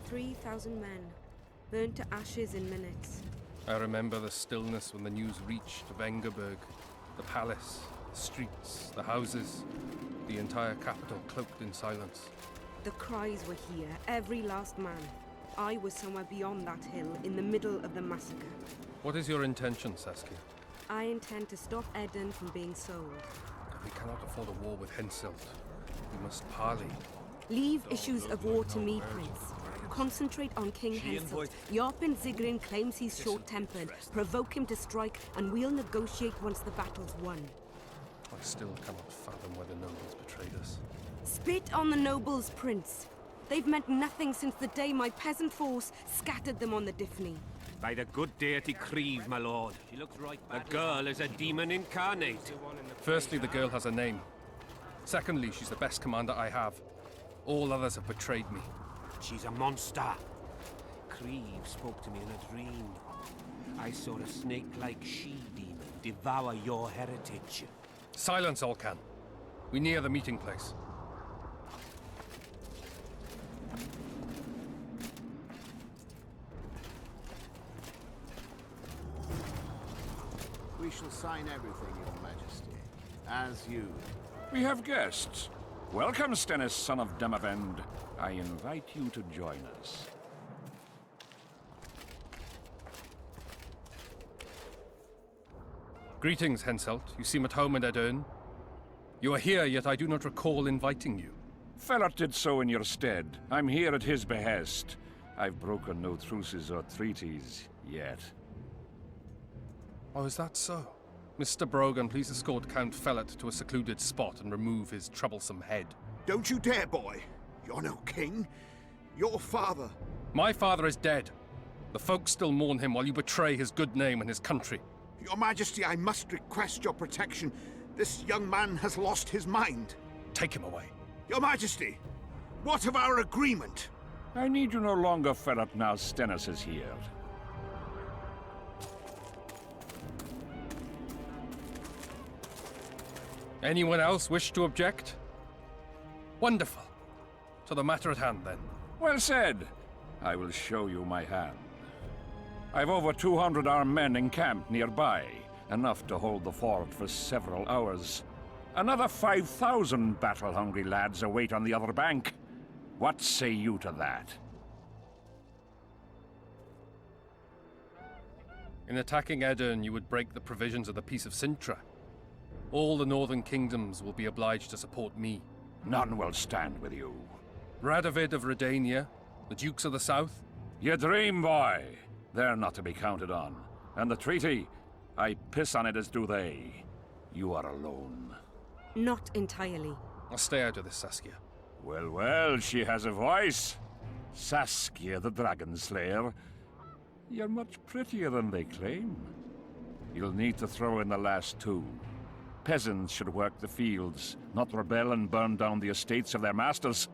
3,000 men, burned to ashes in minutes. I remember the stillness when the news reached Vengerberg, the palace, the streets, the houses, the entire capital cloaked in silence. The cries were here, every last man. I was somewhere beyond that hill, in the middle of the massacre. What is your intention, Saskia? I intend to stop Aedirn from being sold. We cannot afford a war with Henselt. We must parley. Leave issues of war to me, Prince. Concentrate on King Henselt. Yarpen Zigrin claims he's short-tempered. Provoke him to strike, and we'll negotiate once the battle's won. I still cannot fathom why the nobles betrayed us. Spit on the nobles, Prince. They've meant nothing since the day my peasant force scattered them on the Dyffny. By the good deity Creve, my lord. The girl is a demon incarnate. Firstly, the girl has a name. Secondly, she's the best commander I have. All others have betrayed me. She's a monster. Creve spoke to me in a dream. I saw a snake-like she-demon devour your heritage. Silence, Zoltan. We near the meeting place. We shall sign everything, Your Majesty. As you. We have guests. Welcome, Stennis, son of Demavend. I invite you to join us. Greetings, Henselt. You seem at home in Aedirn. You are here, yet I do not recall inviting you. Felot did so in your stead. I'm here at his behest. I've broken no truces or treaties yet. Oh, is that so? Mr. Brogan, please escort Count Felot to a secluded spot and remove his troublesome head. Don't you dare, boy. You're no king. Your father. My father is dead. The folk still mourn him while you betray his good name and his country. Your Majesty, I must request your protection. This young man has lost his mind. Take him away. Your Majesty, what of our agreement? I need you no longer, Felot, now Stennis is here. Anyone else wish to object? Wonderful. To the matter at hand, then. Well said. I will show you my hand. I've over 200 armed men encamped nearby, enough to hold the fort for several hours. Another 5,000 battle-hungry lads await on the other bank. What say you to that? In attacking Aedirn, you would break the provisions of the Peace of Sintra. All the northern kingdoms will be obliged to support me. None will stand with you. Radovid of Redania, the Dukes of the South. You dream, boy. They're not to be counted on. And the treaty, I piss on it as do they. You are alone. Not entirely. I'll stay out of this, Saskia. Well, well, she has a voice. Saskia, the Dragon Slayer. You're much prettier than they claim. You'll need to throw in the last two. Peasants should work the fields, not rebel and burn down the estates of their masters.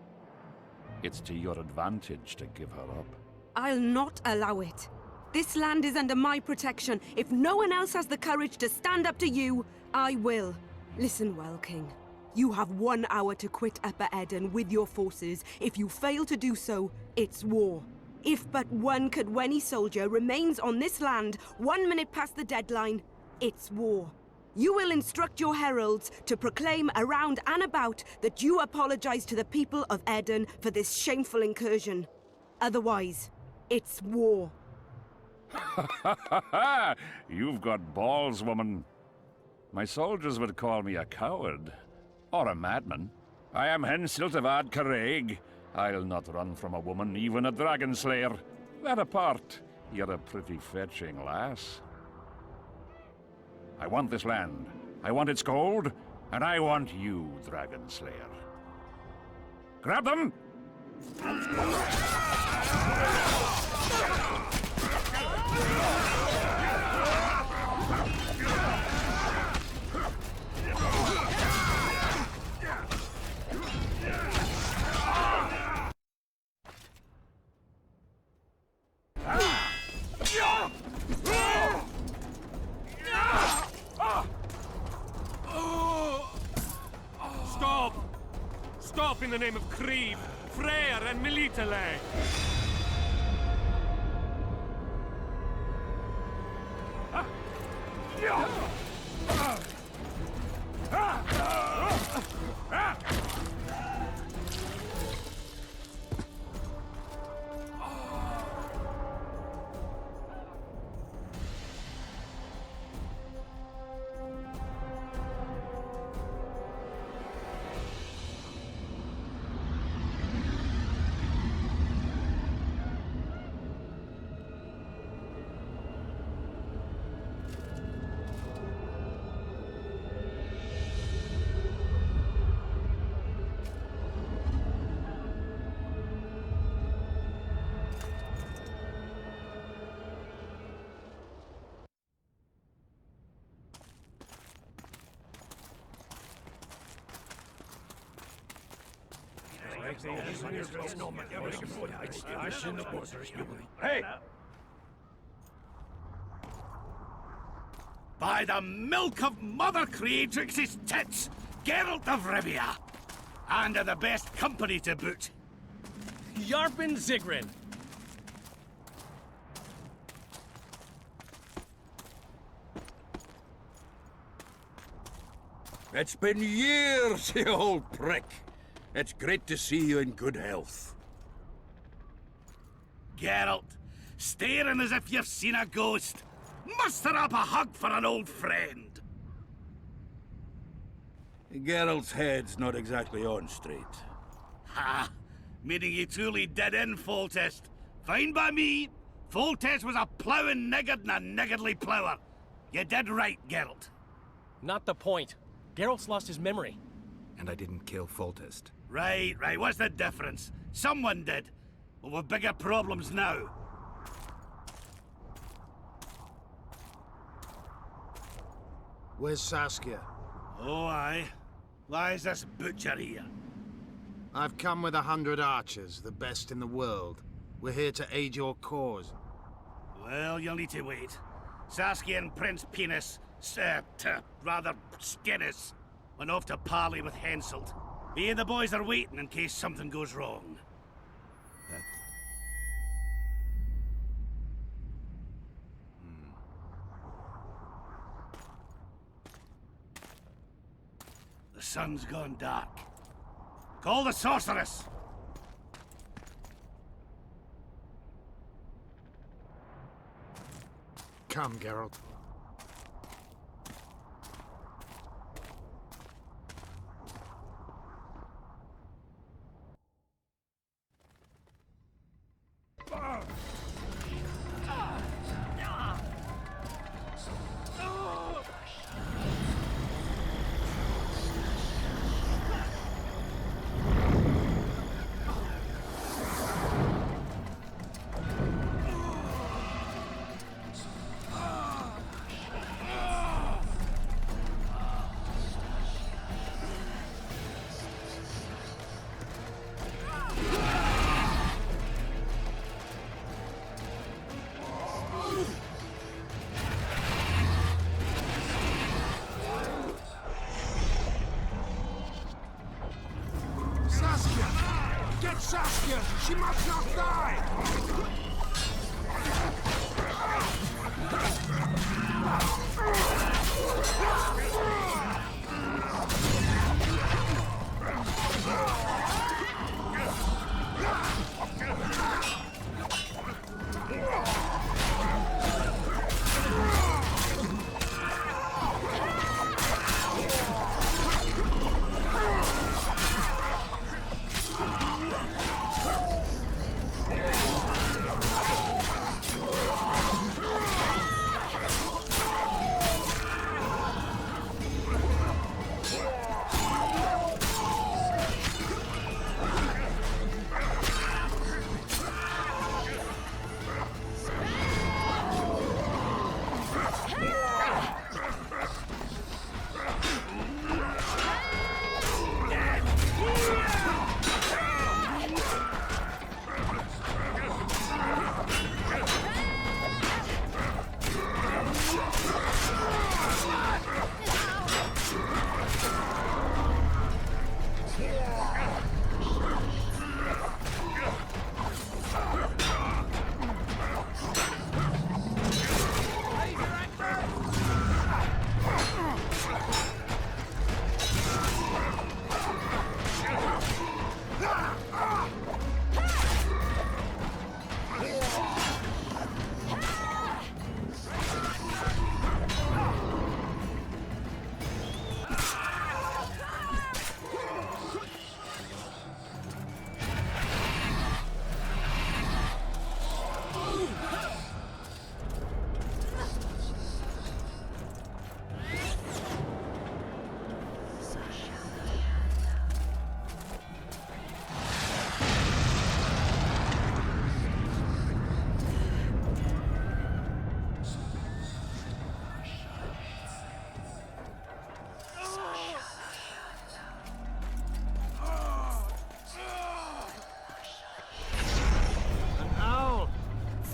It's to your advantage to give her up. I'll not allow it. This land is under my protection. If no one else has the courage to stand up to you, I will. Listen well, King. You have 1 hour to quit Upper Aedirn with your forces. If you fail to do so, it's war. If but one Cadweni soldier remains on this land 1 minute past the deadline, it's war. You will instruct your heralds to proclaim around and about that you apologize to the people of Aedirn for this shameful incursion. Otherwise, it's war. You've got balls, woman. My soldiers would call me a coward. Or a madman. I am Henselt of Ad Caraig. I'll not run from a woman, even a dragon slayer. That apart, you're a pretty fetching lass. I want this land. I want its gold. And I want you, Dragon Slayer. Grab them! Stop! Stop in the name of Creve, Freyr and Militale! Hey! By the milk of Mother Creatrix's tits, Geralt of Rivia! And of the best company to boot. Yarpen Zigrin. It's been years, you old prick. It's great to see you in good health. Geralt, staring as if you've seen a ghost. Muster up a hug for an old friend. Geralt's head's not exactly on straight. Ha! Meaning you truly did in Foltest. Fine by me. Foltest was a ploughing niggard and a niggardly plougher. You did right, Geralt. Not the point. Geralt's lost his memory. And I didn't kill Foltest. Right. What's the difference? Someone did. Well, we've bigger problems now. Where's Saskia? Oh, aye. Why is this butcher here? I've come with 100 archers, the best in the world. We're here to aid your cause. Well, you'll need to wait. Saskia and Prince Penis, rather Skinnis, went off to parley with Henselt. Me and the boys are waiting in case something goes wrong. The sun's gone dark. Call the sorceress! Come, Geralt. Saskia! She must not die!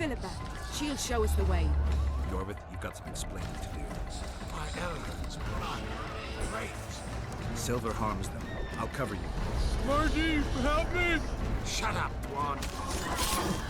Philippa. She'll show us the way. Yorvith, you've got some explaining to do. My elders, blood, graves. Silver harms them. I'll cover you. Margie, help me! Shut up, Dwan.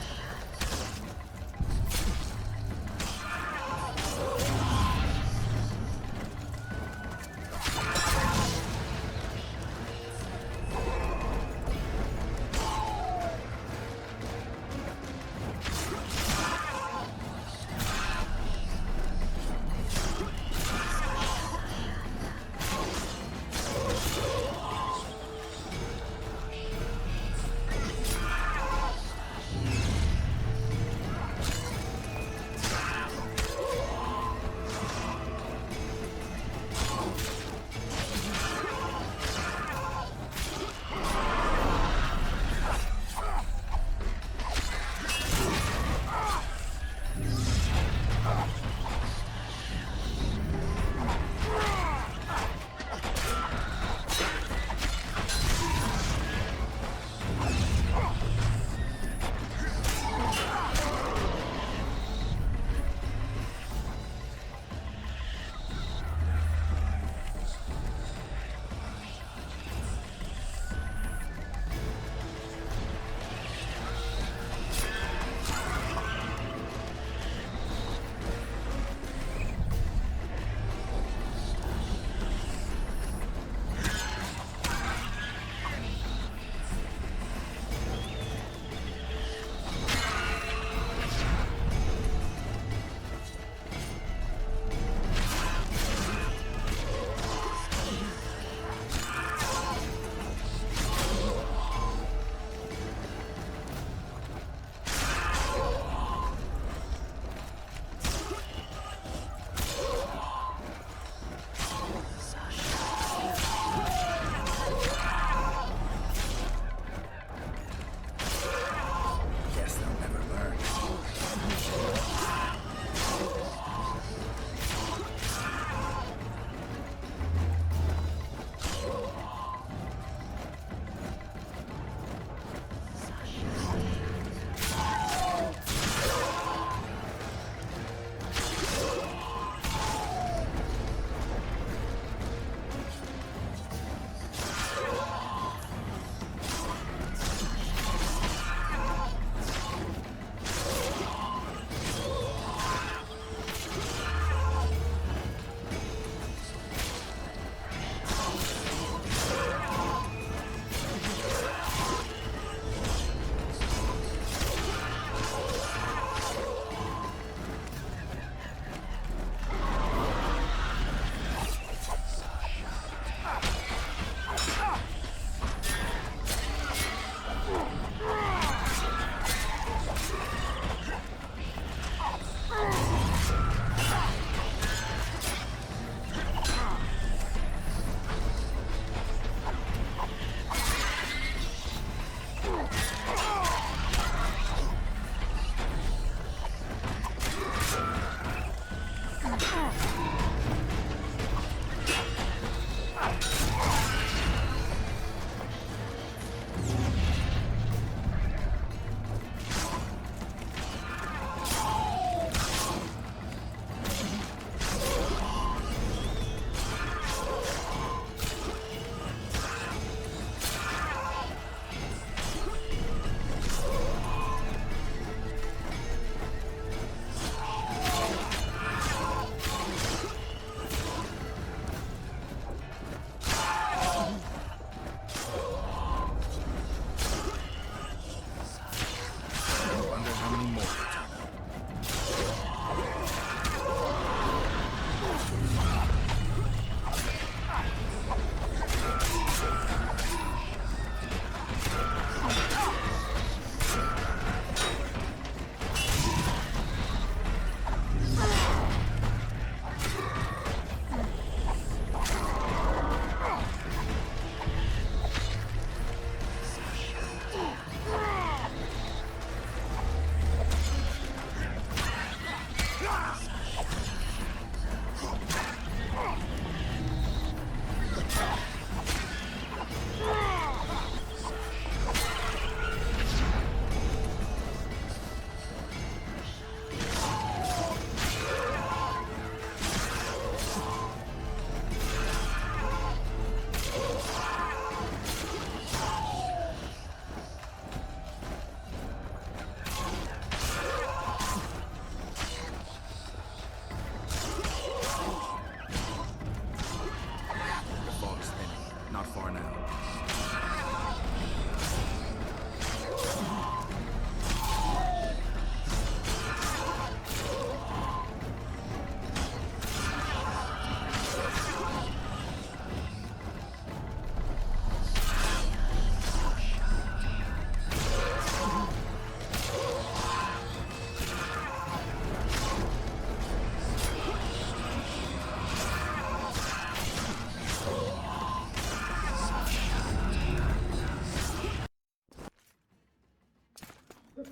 I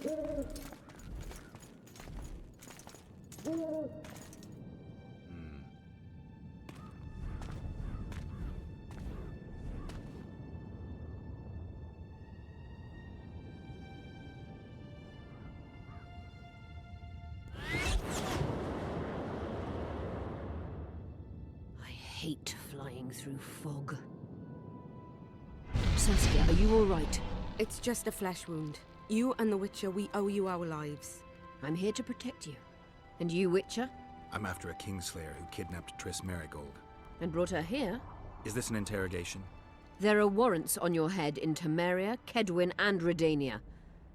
hate flying through fog. Saskia, are you all right? It's just a flesh wound. You and the Witcher, we owe you our lives. I'm here to protect you. And you, Witcher? I'm after a Kingslayer who kidnapped Triss Marigold. And brought her here? Is this an interrogation? There are warrants on your head in Temeria, Kedwin, and Redania.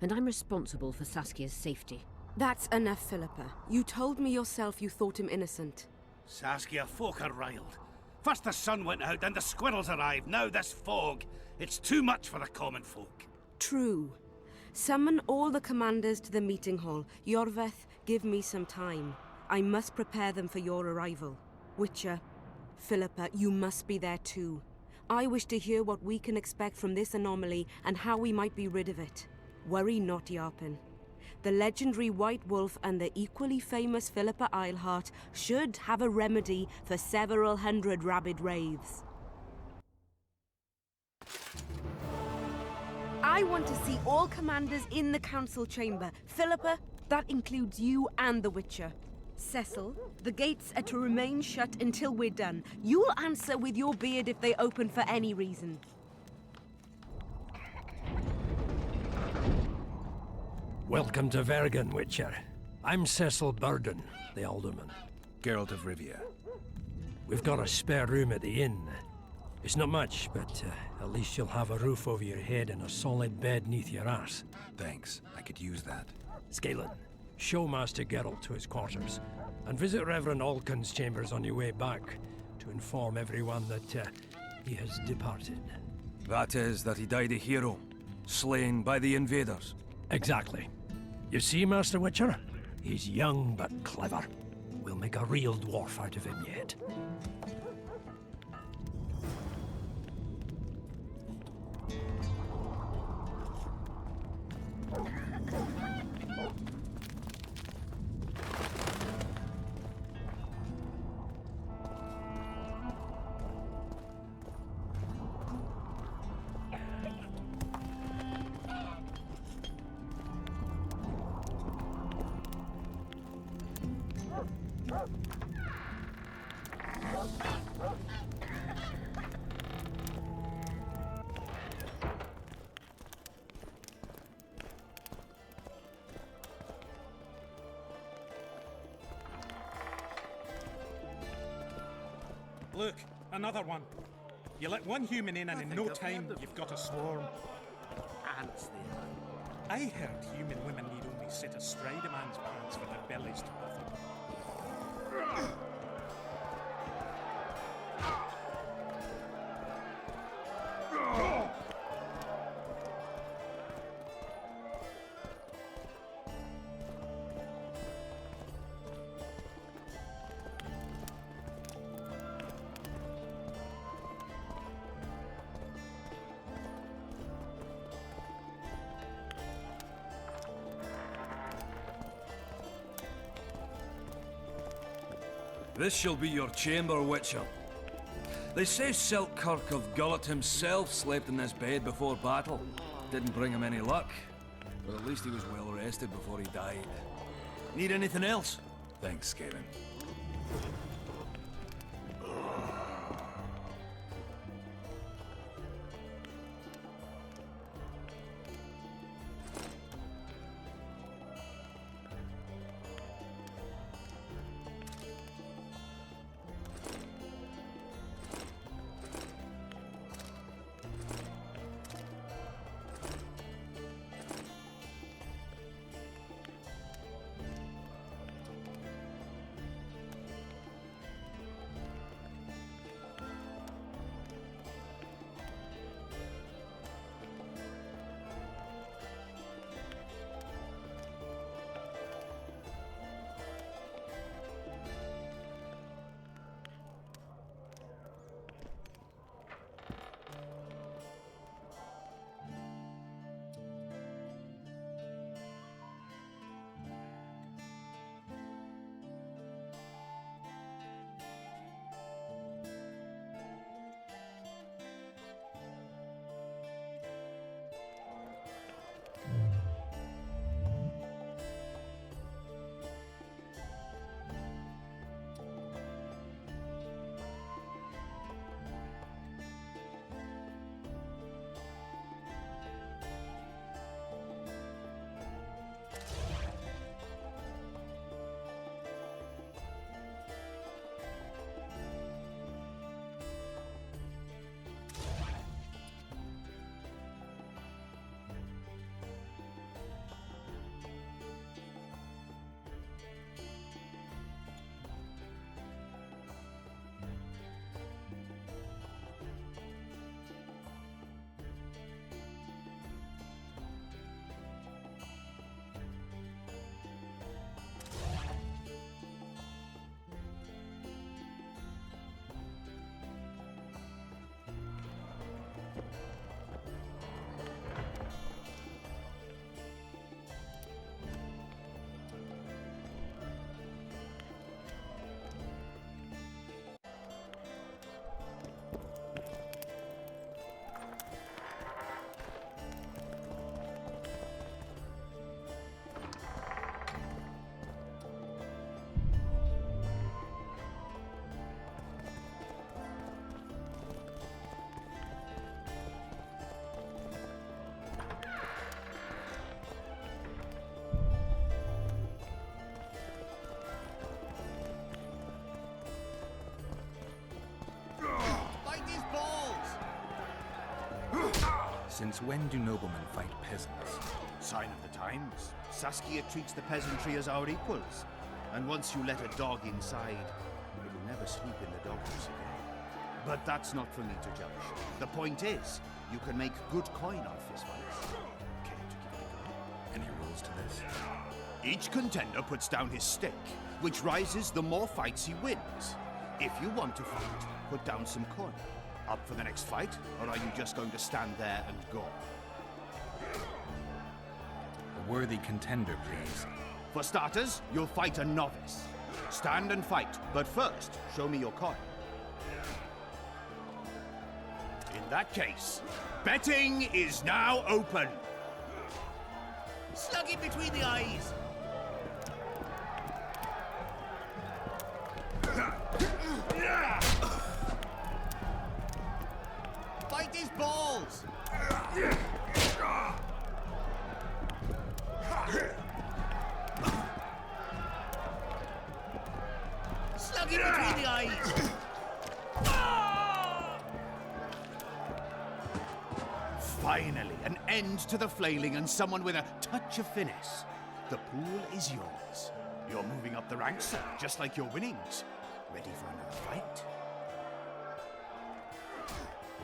And I'm responsible for Saskia's safety. That's enough, Philippa. You told me yourself you thought him innocent. Saskia, folk are riled. First the sun went out, then the squirrels arrived, now this fog. It's too much for the common folk. True. Summon all the commanders to the meeting hall. Yorveth, give me some time. I must prepare them for your arrival. Witcher, Philippa, you must be there too. I wish to hear what we can expect from this anomaly and how we might be rid of it. Worry not, Yarpen. The legendary White Wolf and the equally famous Philippa Eilhart should have a remedy for several hundred rabid wraiths. I want to see all commanders in the council chamber. Philippa, that includes you and the Witcher. Cecil, the gates are to remain shut until we're done. You'll answer with your beard if they open for any reason. Welcome to Vergen, Witcher. I'm Cecil Burdon, the Alderman. Geralt of Rivia. We've got a spare room at the inn. It's not much, but at least you'll have a roof over your head and a solid bed neath your ass. Thanks, I could use that. Skalen, show Master Geralt to his quarters, and visit Reverend Alkin's chambers on your way back to inform everyone that he has departed. That is, that he died a hero, slain by the invaders. Exactly. You see, Master Witcher? He's young but clever. We'll make a real dwarf out of him yet. Look, another one. You let one human in and in no time you've got a swarm. Ants they are. I heard human women need only sit astride a man's pants for their bellies to puff. This shall be your chamber, Witcher. They say Selkirk of Gullet himself slept in this bed before battle. Didn't bring him any luck, but at least he was well rested before he died. Need anything else? Thanks, Skalen. Since when do noblemen fight peasants? Sign of the times. Saskia treats the peasantry as our equals. And once you let a dog inside, it will never sleep in the doghouse again. But that's not for me to judge. The point is, you can make good coin on fistfights. Care to give it a go? Any rules to this? Each contender puts down his stake, which rises the more fights he wins. If you want to fight, put down some coin. Up for the next fight, or are you just going to stand there and go? A worthy contender, please. For starters, you'll fight a novice. Stand and fight, but first, show me your coin. In that case, betting is now open. Slug it between the eyes. Bite his balls. Slug it between the eyes. Finally, an end to the flailing and someone with a touch of finesse. The pool is yours. You're moving up the ranks, sir, just like your winnings. Ready for another fight?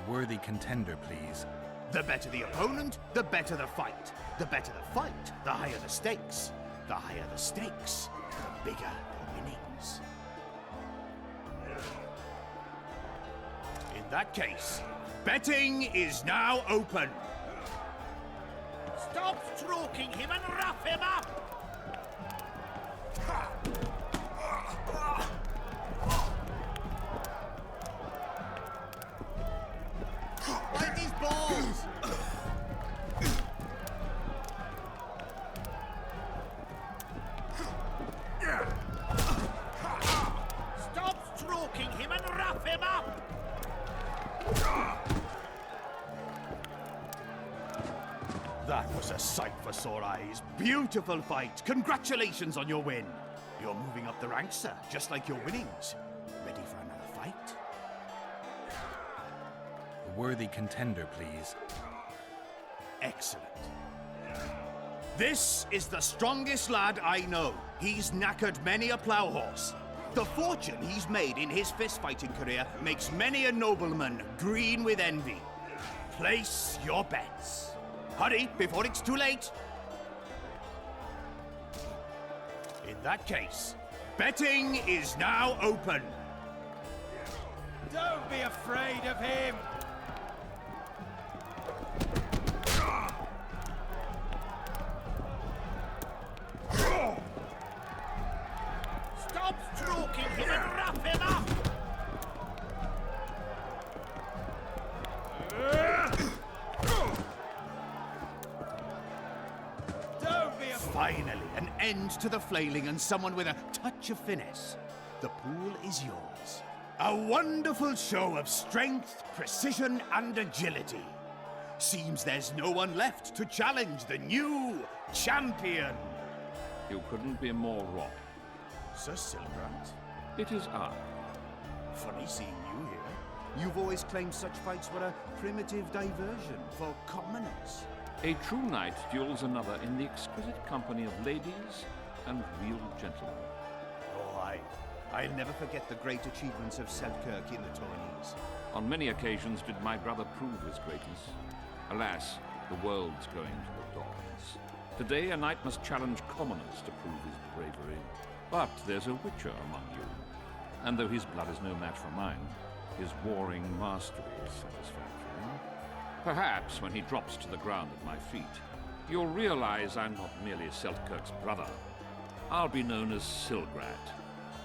A worthy contender, please. The better the opponent, the better the fight. The better the fight, the higher the stakes. The higher the stakes, the bigger the winnings. In that case, betting is now open. Stop stroking him and rough him up! Bite his balls! Stop stroking him and rough him up! That was a sight for sore eyes. Beautiful fight. Congratulations on your win. You're moving up the ranks, sir, just like your winnings. Ready for another fight? A worthy contender, please. Excellent. This is the strongest lad I know. He's knackered many a plough horse. The fortune he's made in his fist-fighting career makes many a nobleman green with envy. Place your bets. Hurry, before it's too late. In that case, betting is now open. Don't be afraid of him! Stop stroking him and rough him up! Finally, an end to the flailing and someone with a touch of finesse. The pool is yours. A wonderful show of strength, precision, and agility. Seems there's no one left to challenge the new champion. You couldn't be more wrong. Cecil, It is I. Funny seeing you here. You've always claimed such fights were a primitive diversion for commoners. A true knight duels another in the exquisite company of ladies and real gentlemen. Oh, I'll never forget the great achievements of Selkirk in the tourneys. On many occasions did my brother prove his greatness. Alas, the world's going to the dogs. Today a knight must challenge commoners to prove his bravery. But there's a witcher among you. And though his blood is no match for mine, his warring mastery is satisfactory. Perhaps when he drops to the ground at my feet, you'll realize I'm not merely Selkirk's brother. I'll be known as Silgrat,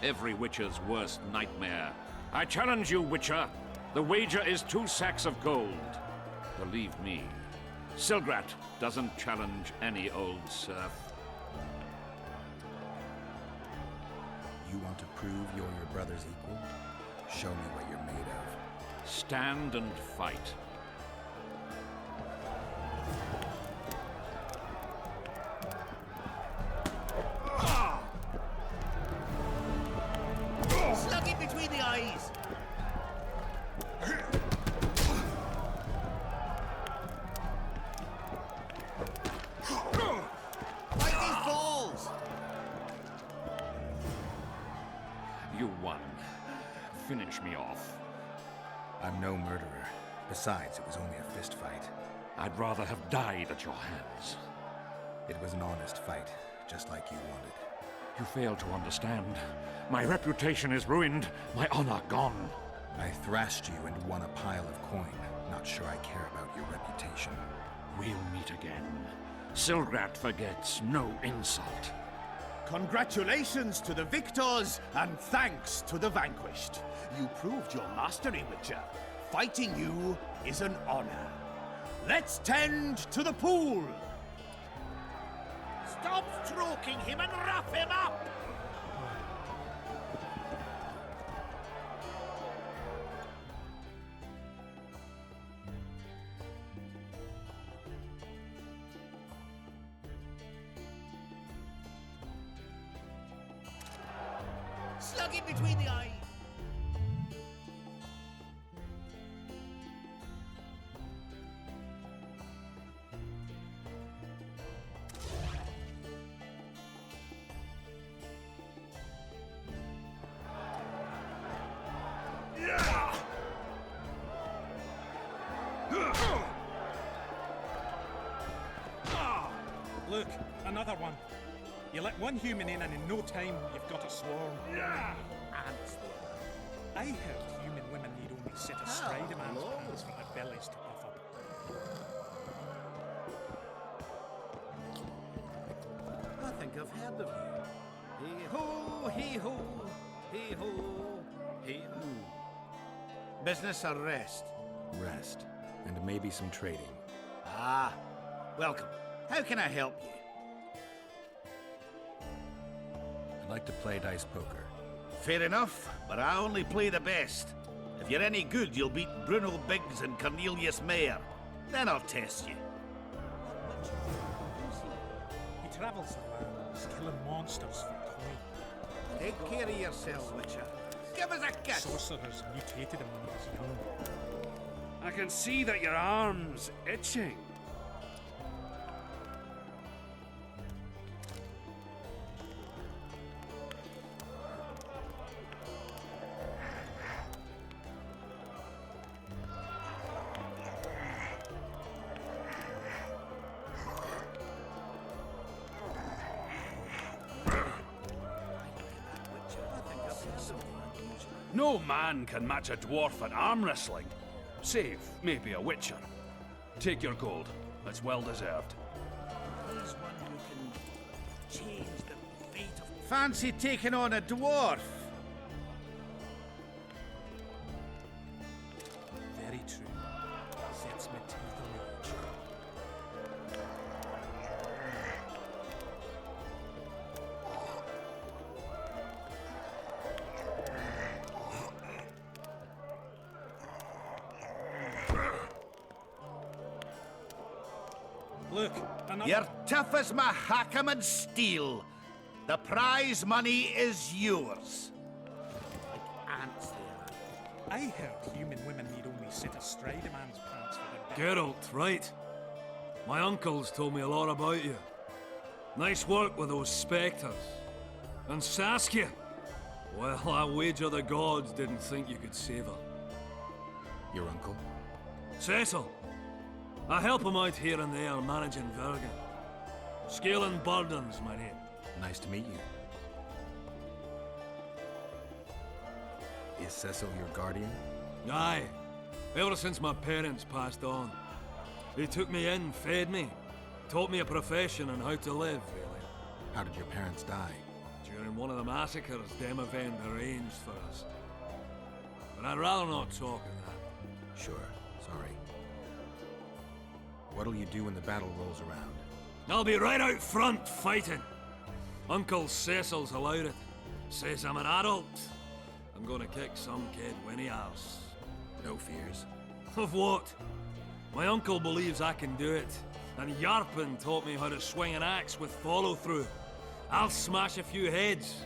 every witcher's worst nightmare. I challenge you, witcher. The wager is 2 sacks of gold. Believe me, Silgrat doesn't challenge any old serf. You want to prove you're your brother's equal? Show me what you're made of. Stand and fight. Slug it between the eyes! finish me off. I'm no murderer. Besides, it was only a fist fight. I'd rather have died at your hands. It was an honest fight, just like you wanted. You fail to understand. My reputation is ruined, my honor gone. I thrashed you and won a pile of coin. Not sure I care about your reputation. We'll meet again. Silgrat forgets no insult. Congratulations to the victors, and thanks to the vanquished. You proved your mastery, Witcher. Fighting you is an honor. Let's tend to the pool! Stop stroking him and rough him up! Slug him between the eyes! Look, another one. You let one human in and in no time you've got a swarm. Ants. I heard human women need only sit astride a man's pants for their bellies to puff up. I think I've heard of you. Hee-ho, hee-ho, hee-ho, hee-ho. Business or rest? Rest. And maybe some trading. Ah, welcome. How can I help you? I'd like to play dice poker. Fair enough, but I only play the best. If you're any good, you'll beat Bruno Biggs and Cornelius Mayer. Then I'll test you. He travels the lands, killing monsters for coin. Take care of yourself, Witcher. Give us a kiss! Sorcerers mutated him when he was young. I can see that your arm's itching. No man can match a dwarf at arm wrestling, save maybe a witcher. Take your gold. It's well deserved. He's one who can change the fate of... Fancy taking on a dwarf? Very true. Sets my teeth on the edge. Look, another... You're tough as Mahakam steel. The prize money is yours. Like ants they are. I heard human women need only sit astride a man's pants for their... Geralt, right. My uncles told me a lot about you. Nice work with those spectres. And Saskia. Well, I wager the gods didn't think you could save her. Your uncle? Cecil. I help him out here and there managing Vergen. Skalen Burdon's my name. Nice to meet you. Is Cecil your guardian? Aye. Ever since my parents passed on. He took me in, fed me, taught me a profession and how to live, really. How did your parents die? During one of the massacres Demavend arranged for us. But I'd rather not talk of that. Sure, sorry. What'll you do when the battle rolls around? I'll be right out front fighting. Uncle Cecil's allowed it. Says I'm an adult. I'm gonna kick some kid when he asks. No fears. Of what? My uncle believes I can do it. And Yarpen taught me how to swing an axe with follow-through. I'll smash a few heads.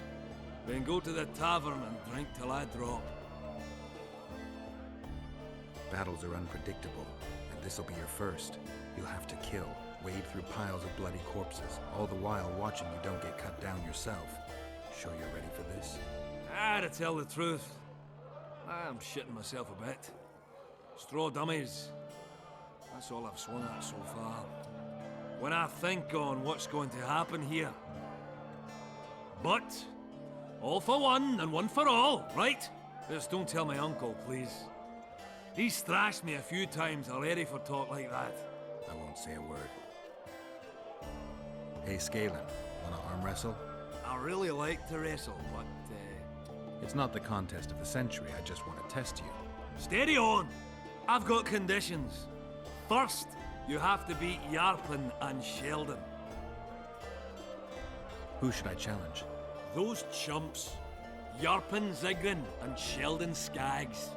Then go to the tavern and drink till I drop. Battles are unpredictable, and this'll be your first. You'll have to kill, wade through piles of bloody corpses, all the while watching you don't get cut down yourself. Sure you're ready for this? To tell the truth, I'm shitting myself a bit. Straw dummies. That's all I've swung at so far. When I think on what's going to happen here. But, all for one and one for all, right? Just don't tell my uncle, please. He's thrashed me a few times already for talk like that. I won't say a word. Hey, Skalen, wanna arm wrestle? I really like to wrestle, but, It's not the contest of the century, I just want to test you. Steady on! I've got conditions. First, you have to beat Yarpen and Sheldon. Who should I challenge? Those chumps. Yarpen Zigrin and Sheldon Skaggs.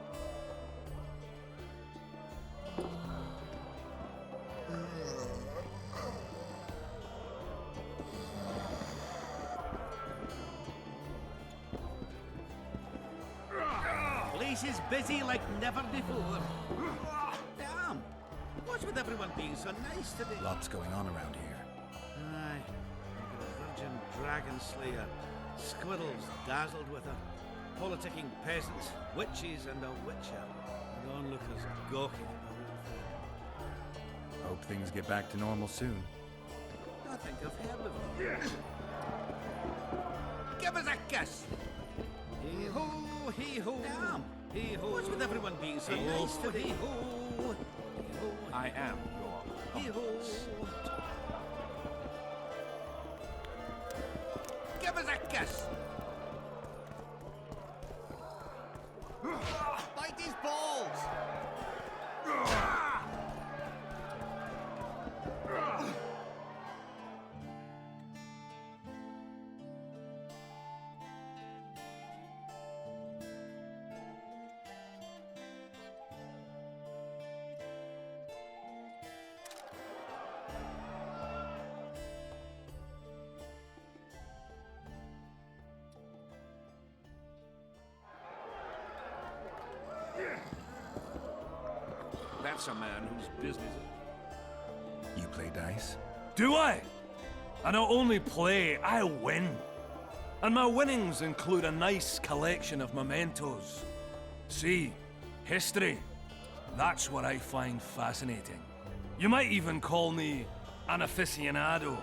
Place is busy like never before. Damn! What's with everyone being so nice today? Lots going on around here. Aye. Virgin dragon slayer. Squirrels dazzled with her. Politicking peasants, witches, and a witcher. And onlookers gawking at the whole thing. Hope things get back to normal soon. I think I've heard of them. Give us a kiss! Hee-ho, hee-ho. Damn! Hee-ho. What's with everyone being so nice today? Hee-ho. Hee-ho. I am your Hee-ho. Give us a kiss! Bite his balls! That's a man whose business. You play dice? Do I? I not only play, I win. And my winnings include a nice collection of mementos. See, history. That's what I find fascinating. You might even call me an aficionado.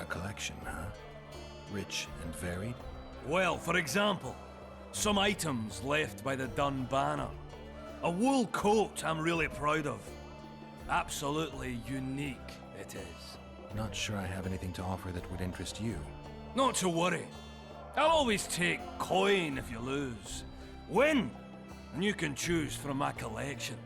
A collection, huh? Rich and varied? Well, for example, some items left by the Dun Banner. A wool coat I'm really proud of. Absolutely unique, it is. Not sure I have anything to offer that would interest you. Not to worry. I'll always take coin if you lose. Win, and you can choose from my collection.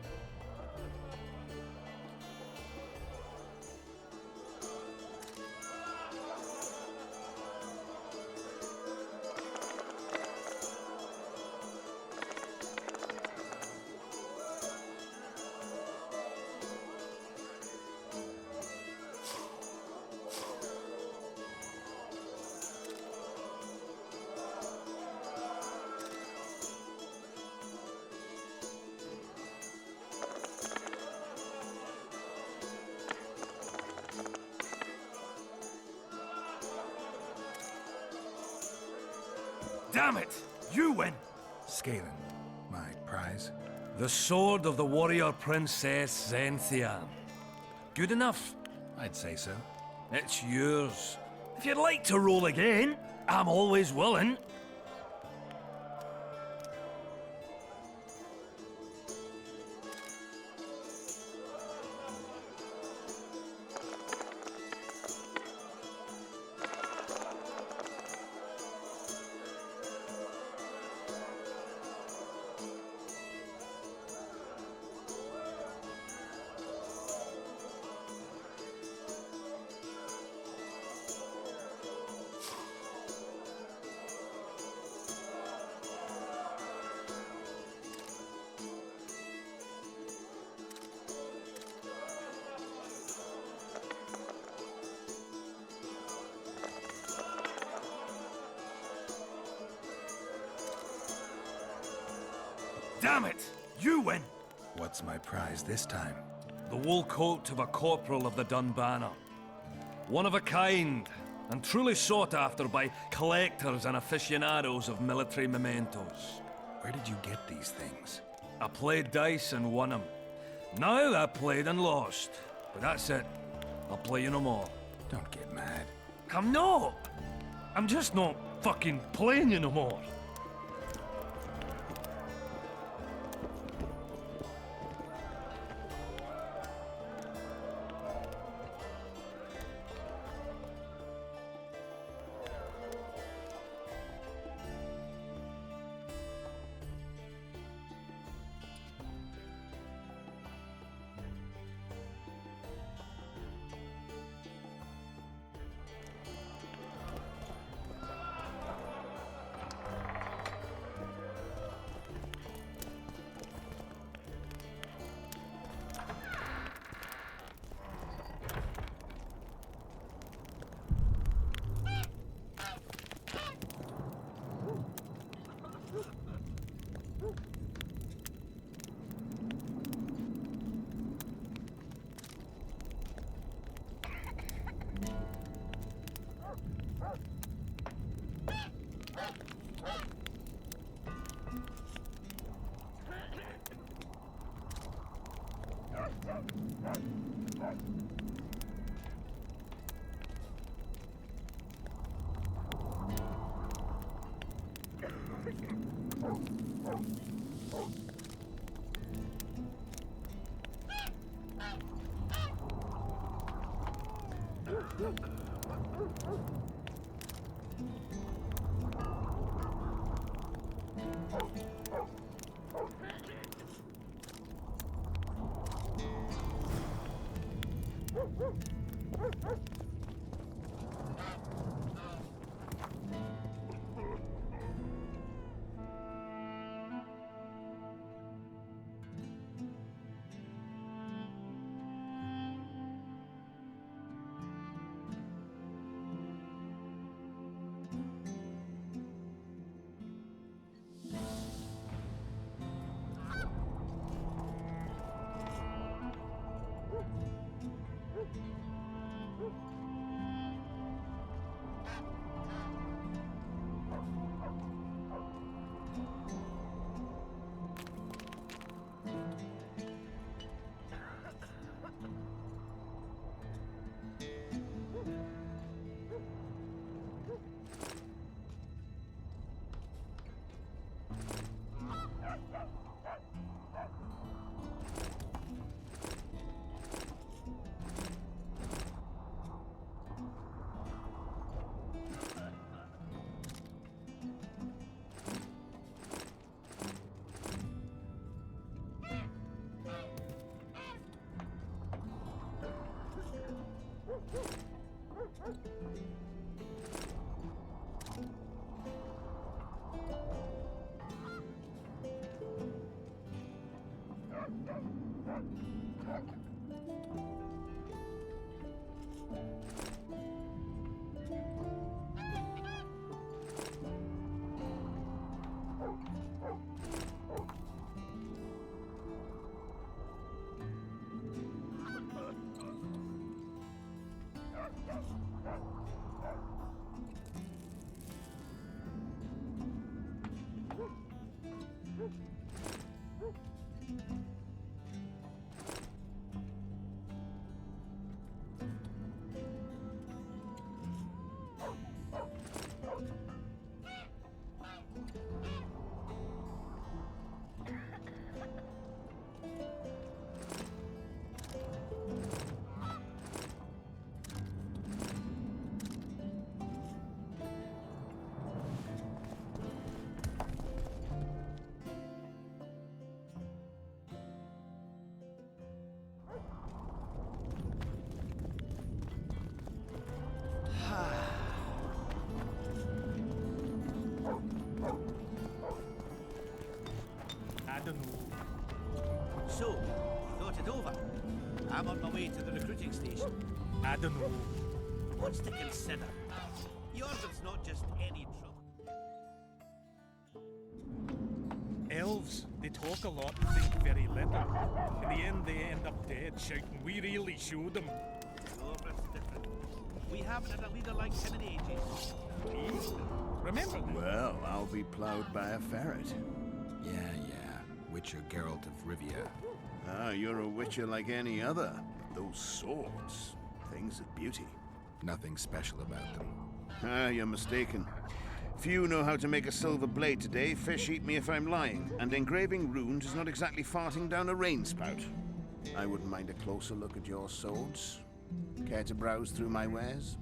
Damn it! You win! Skalen, my prize? The sword of the warrior princess Zenthia. Good enough? I'd say so. It's yours. If you'd like to roll again, I'm always willing. Damn it! You win! What's my prize this time? The wool coat of a corporal of the Dun Banner. One of a kind, and truly sought after by collectors and aficionados of military mementos. Where did you get these things? I played dice and won them. Now I played and lost. But that's it. I'll play you no more. Don't get mad. I'm not! I'm just not fucking playing you no more. So, you thought it over? I'm on my way to the recruiting station. I don't know. What's to consider? Yarpen's not just any trouble. Elves, they talk a lot and think very little. In the end, they end up dead, shouting, "We really showed them." Yarpen's different. We haven't had a leader like him in ages. Me? Remember that? Well, I'll be plowed by a ferret. Yeah. Witcher Geralt of Rivia. Ah, you're a witcher like any other. But those swords, things of beauty. Nothing special about them. Ah, you're mistaken. Few know how to make a silver blade today. Fish eat me if I'm lying. And engraving runes is not exactly farting down a rain spout. I wouldn't mind a closer look at your swords. Care to browse through my wares?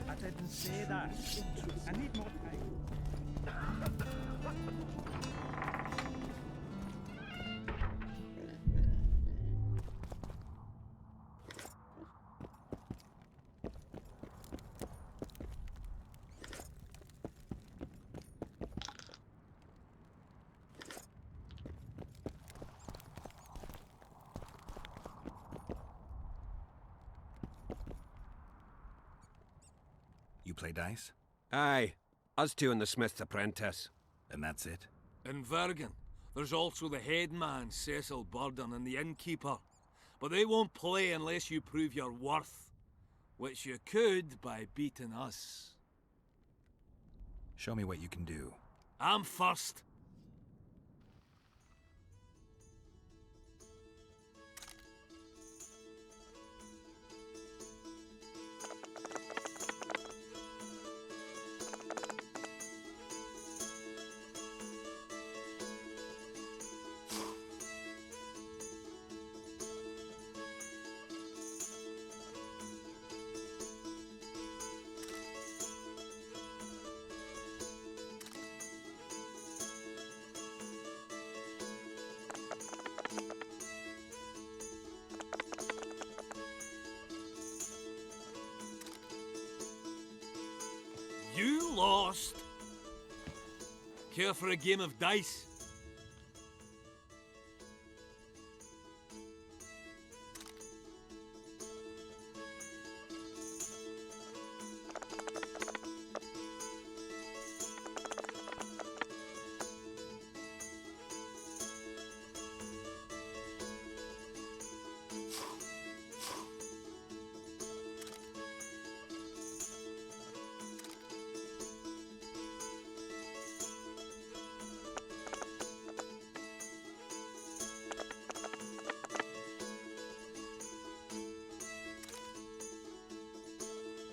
I didn't say that. I need more time. You play dice? Aye. Us two and the Smith's apprentice. And that's it? In Vergen, there's also the headman, Cecil, Burdon, and the Innkeeper. But they won't play unless you prove your worth. Which you could by beating us. Show me what you can do. I'm first. You lost. Care for a game of dice?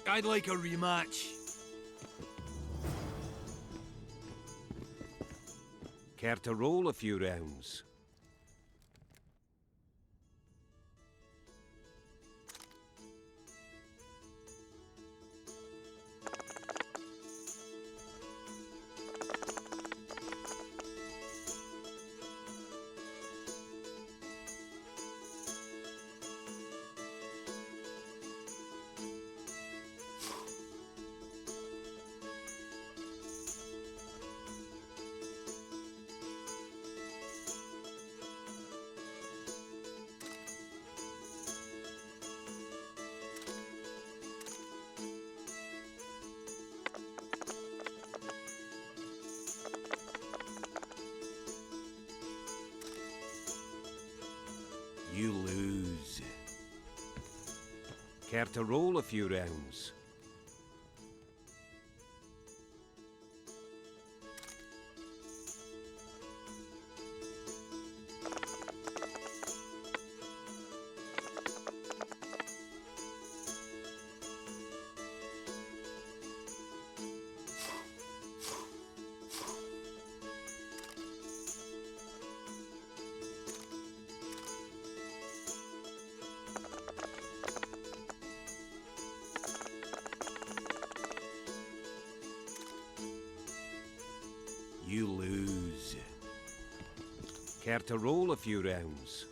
I'd like a rematch. Care to roll a few rounds? You lose. Care to roll a few rounds? You lose. Care to roll a few rounds?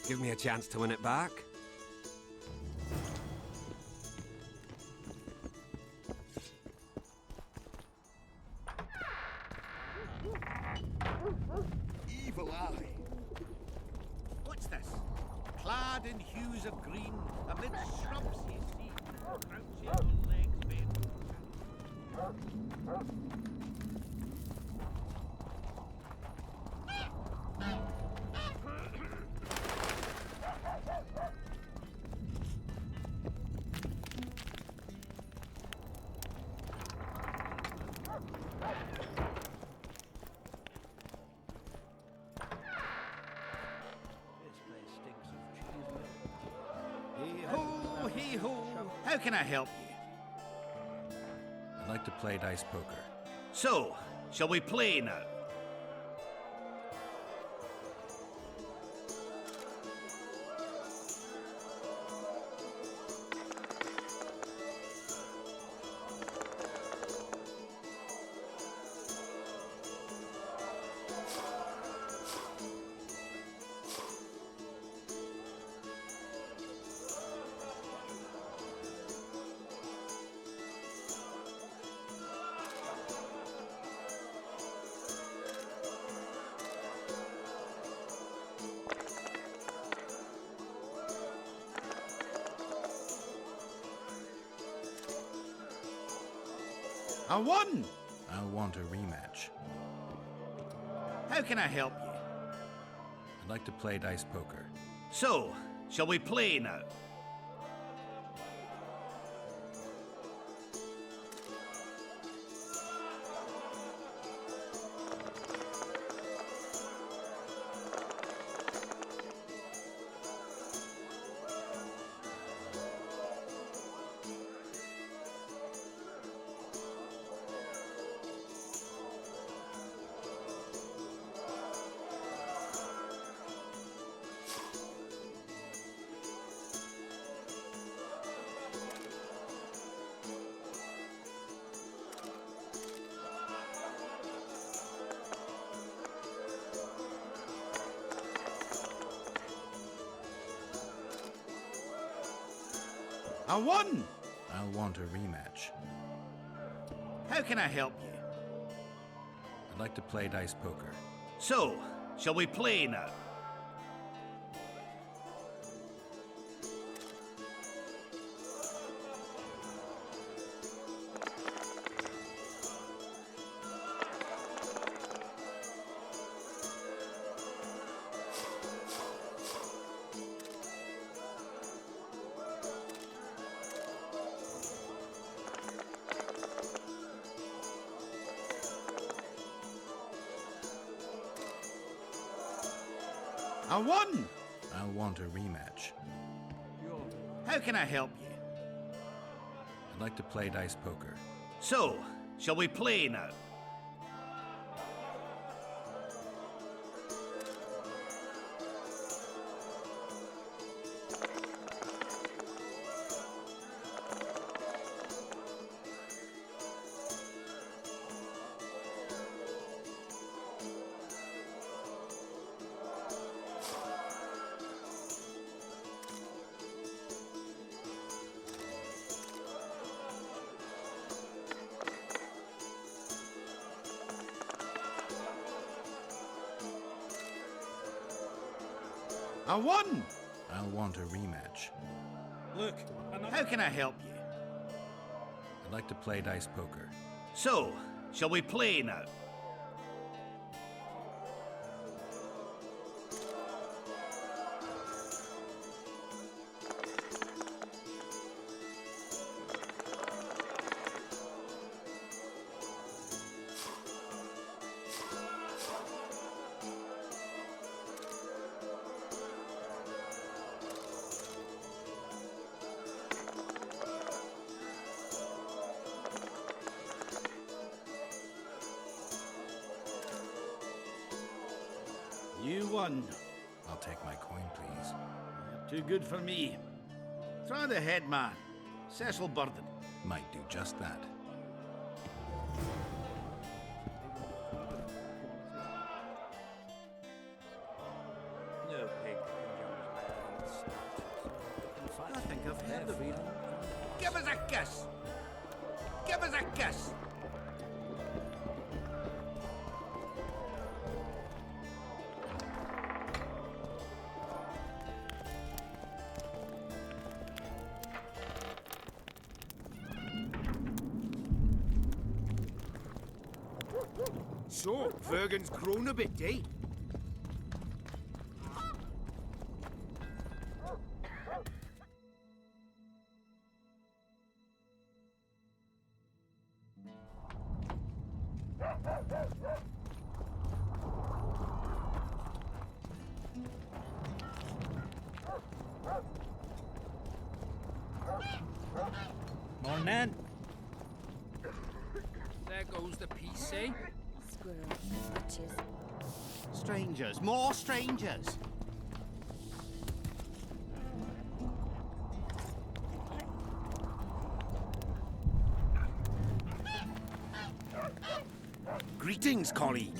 Give me a chance to win it back. Evil eye. What's this? Clad in hues of green, amid shrubs ye see, crouching on legs bent. Hee-ho, hee-ho. How can I help you? I'd like to play dice poker. So, shall we play now? I won! I'll want a rematch. How can I help you? I'd like to play dice poker. So, shall we play now? I won! I'll want a rematch. How can I help you? I'd like to play dice poker. So, shall we play now? I won! I'll want a rematch. How can I help you? I'd like to play dice poker. So, shall we play now? I won! I'll want a rematch. Look, how can I help you? I'd like to play dice poker. So, shall we play now? one. I'll take my coin, please. Too good for me. Try the head man, Cecil Burdon. Might do just that. No pig I think I've heard of it. Give us a kiss! Give us a kiss! So, Vergen's grown a bit, eh? Morning. There goes the peace, eh? Squirrel, witches. Strangers, more strangers. Greetings, colleague.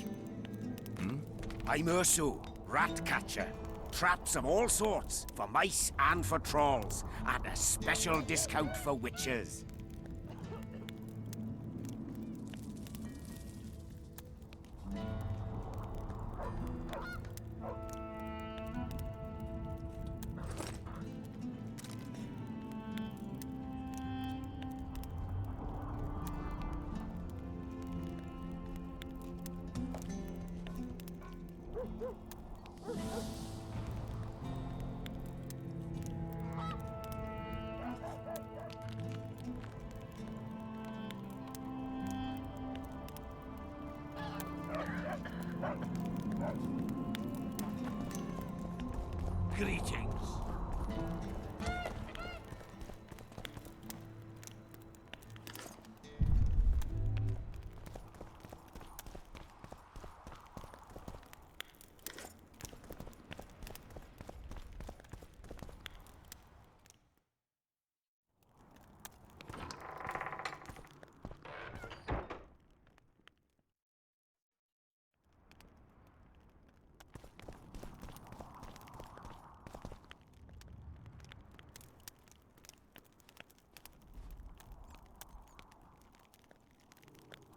I'm Urso, rat catcher. Traps of all sorts, for mice and for trolls, at a special discount for witches. Greetings.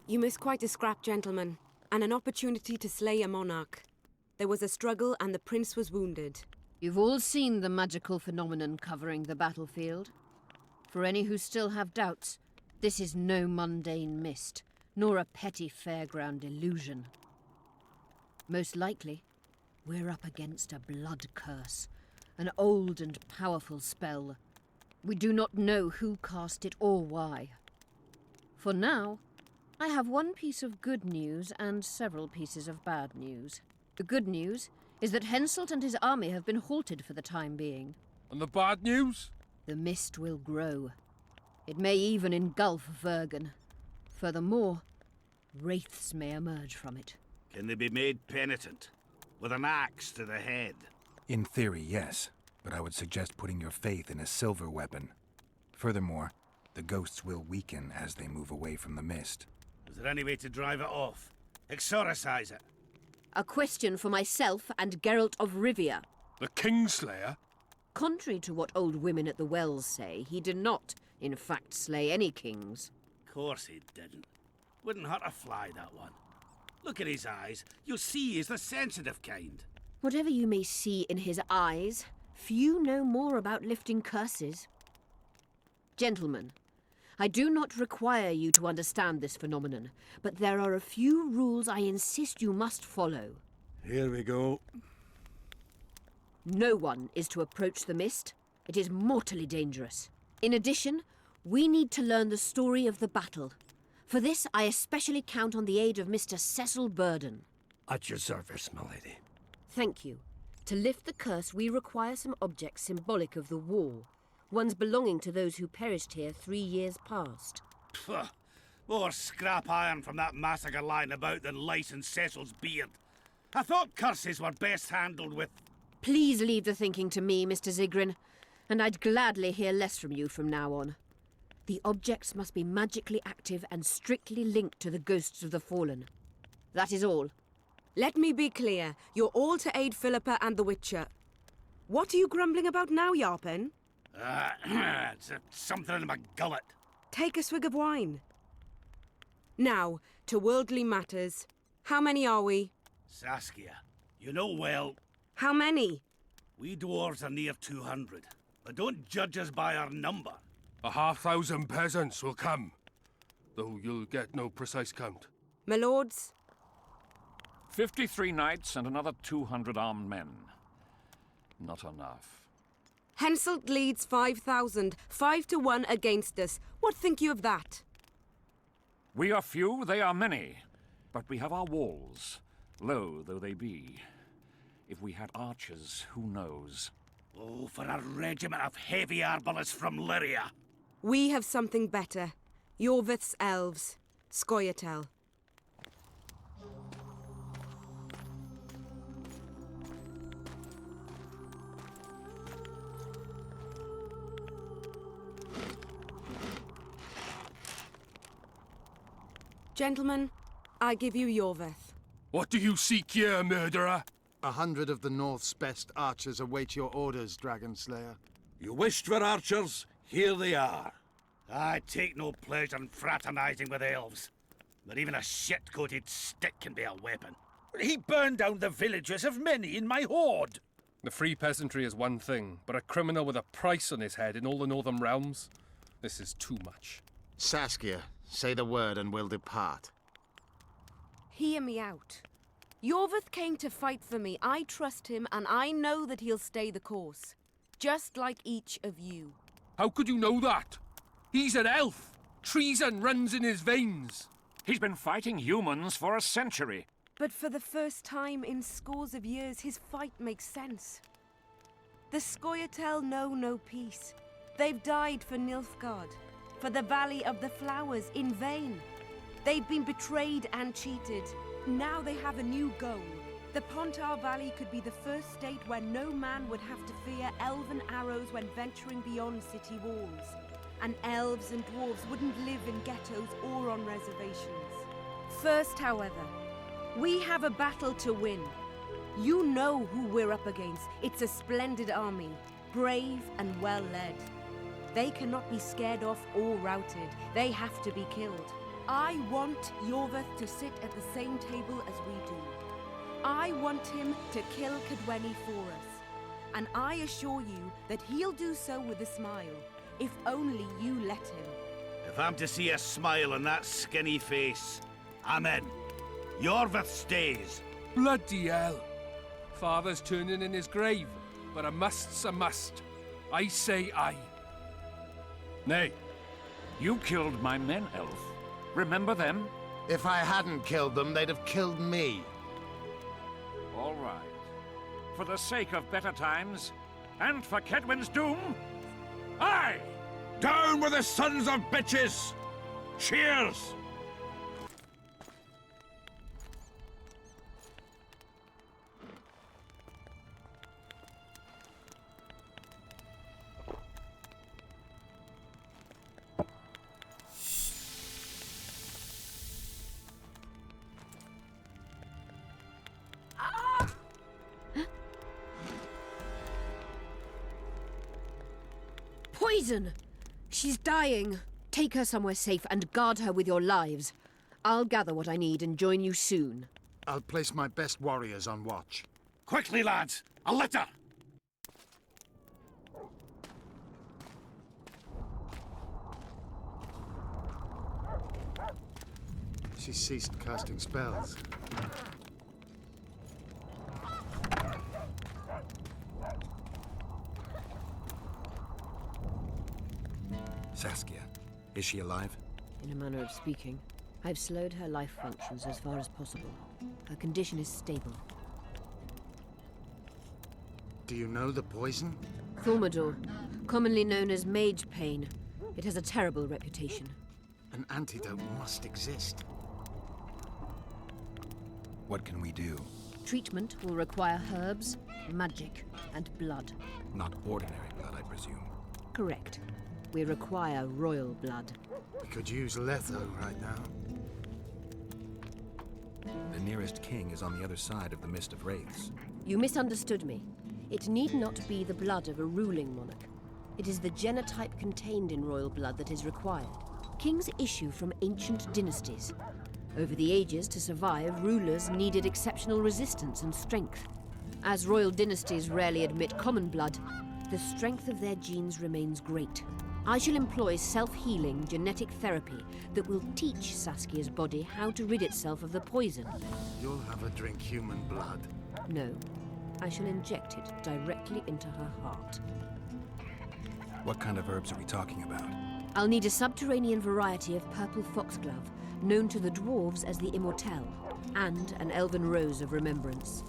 You missed quite a scrap, gentlemen, and an opportunity to slay a monarch. There was a struggle and the prince was wounded. You've all seen the magical phenomenon covering the battlefield. For any who still have doubts, this is no mundane mist, nor a petty fairground illusion. Most likely, we're up against a blood curse, an old and powerful spell. We do not know who cast it or why. For now, I have one piece of good news and several pieces of bad news. The good news is that Henselt and his army have been halted for the time being. And the bad news? The mist will grow. It may even engulf Vergen. Furthermore, wraiths may emerge from it. Can they be made penitent? With an axe to the head? In theory, yes. But I would suggest putting your faith in a silver weapon. Furthermore, the ghosts will weaken as they move away from the mist. Is there any way to drive it off? Exorcise it? A question for myself and Geralt of Rivia. The Kingslayer? Contrary to what old women at the wells say, he did not, in fact, slay any kings. Course he didn't. Wouldn't hurt a fly, that one. Look at his eyes. You'll see he's the sensitive kind. Whatever you may see in his eyes, few know more about lifting curses. Gentlemen, I do not require you to understand this phenomenon, but there are a few rules I insist you must follow. Here we go. No one is to approach the mist. It is mortally dangerous. In addition, we need to learn the story of the battle. For this, I especially count on the aid of Mr. Cecil Burdon. At your service, milady. Thank you. To lift the curse, we require some objects symbolic of the war. Ones belonging to those who perished here 3 years past. Pfft. More scrap iron from that massacre lying about than lice in Cecil's beard. I thought curses were best handled with... Please leave the thinking to me, Mr. Zigrin, and I'd gladly hear less from you from now on. The objects must be magically active and strictly linked to the ghosts of the fallen. That is all. Let me be clear. You're all to aid Philippa and the Witcher. What are you grumbling about now, Yarpen? It's something in my gullet. Take a swig of wine. Now, to worldly matters. How many are we? Saskia, you know well... How many? We dwarves are near 200, but don't judge us by our number. 1,000 peasants will come, though you'll get no precise count. My lords? 53 knights and another 200 armed men. Not enough. Henselt leads 5,000, 5 to 1 against us. What think you of that? We are few, they are many, but we have our walls, low though they be. If we had archers, who knows? Oh, for a regiment of heavy arbalists from Lyria. We have something better. Yorvith's elves. Scoia'tael. Gentlemen, I give you Yorvith. What do you seek here, murderer? 100 of the North's best archers await your orders, Dragon Slayer. You wished for archers? Here they are. I take no pleasure in fraternizing with elves, but even a shit-coated stick can be a weapon. He burned down the villages of many in my horde. The free peasantry is one thing, but a criminal with a price on his head in all the northern realms? This is too much. Saskia, say the word and we'll depart. Hear me out. Yorvith came to fight for me. I trust him, and I know that he'll stay the course. Just like each of you. How could you know that? He's an elf. Treason runs in his veins. He's been fighting humans for a century. But for the first time in scores of years, his fight makes sense. The Scoia'tael know no peace. They've died for Nilfgaard, for the Valley of the Flowers, in vain. They've been betrayed and cheated. Now they have a new goal. The Pontar Valley could be the first state where no man would have to fear elven arrows when venturing beyond city walls. And elves and dwarves wouldn't live in ghettos or on reservations. First, however, we have a battle to win. You know who we're up against. It's a splendid army, brave and well-led. They cannot be scared off or routed. They have to be killed. I want Yorvith to sit at the same table as we do. I want him to kill Cadweni for us. And I assure you that he'll do so with a smile, if only you let him. If I'm to see a smile on that skinny face, I'm in. Yorvith stays. Bloody hell. Father's turning in his grave, but a must's a must. I say aye. Nay. You killed my men, elf. Remember them? If I hadn't killed them, they'd have killed me. All right. For the sake of better times, and for Kedwin's doom, aye! Down with the sons of bitches! Cheers! Poison! She's dying. Take her somewhere safe and guard her with your lives. I'll gather what I need and join you soon. I'll place my best warriors on watch. Quickly, lads! A litter! She ceased casting spells. Saskia, is she alive? In a manner of speaking, I've slowed her life functions as far as possible. Her condition is stable. Do you know the poison? Thaumadour, commonly known as mage pain. It has a terrible reputation. An antidote must exist. What can we do? Treatment will require herbs, magic, and blood. Not ordinary blood, I presume. Correct. We require royal blood. We could use Letho right now. The nearest king is on the other side of the Mist of Wraiths. You misunderstood me. It need not be the blood of a ruling monarch. It is the genotype contained in royal blood that is required. Kings issue from ancient dynasties. Over the ages, to survive, rulers needed exceptional resistance and strength. As royal dynasties rarely admit common blood, the strength of their genes remains great. I shall employ self-healing genetic therapy that will teach Saskia's body how to rid itself of the poison. You'll have her drink human blood. No, I shall inject it directly into her heart. What kind of herbs are we talking about? I'll need a subterranean variety of purple foxglove, known to the dwarves as the Immortelle, and an elven rose of remembrance.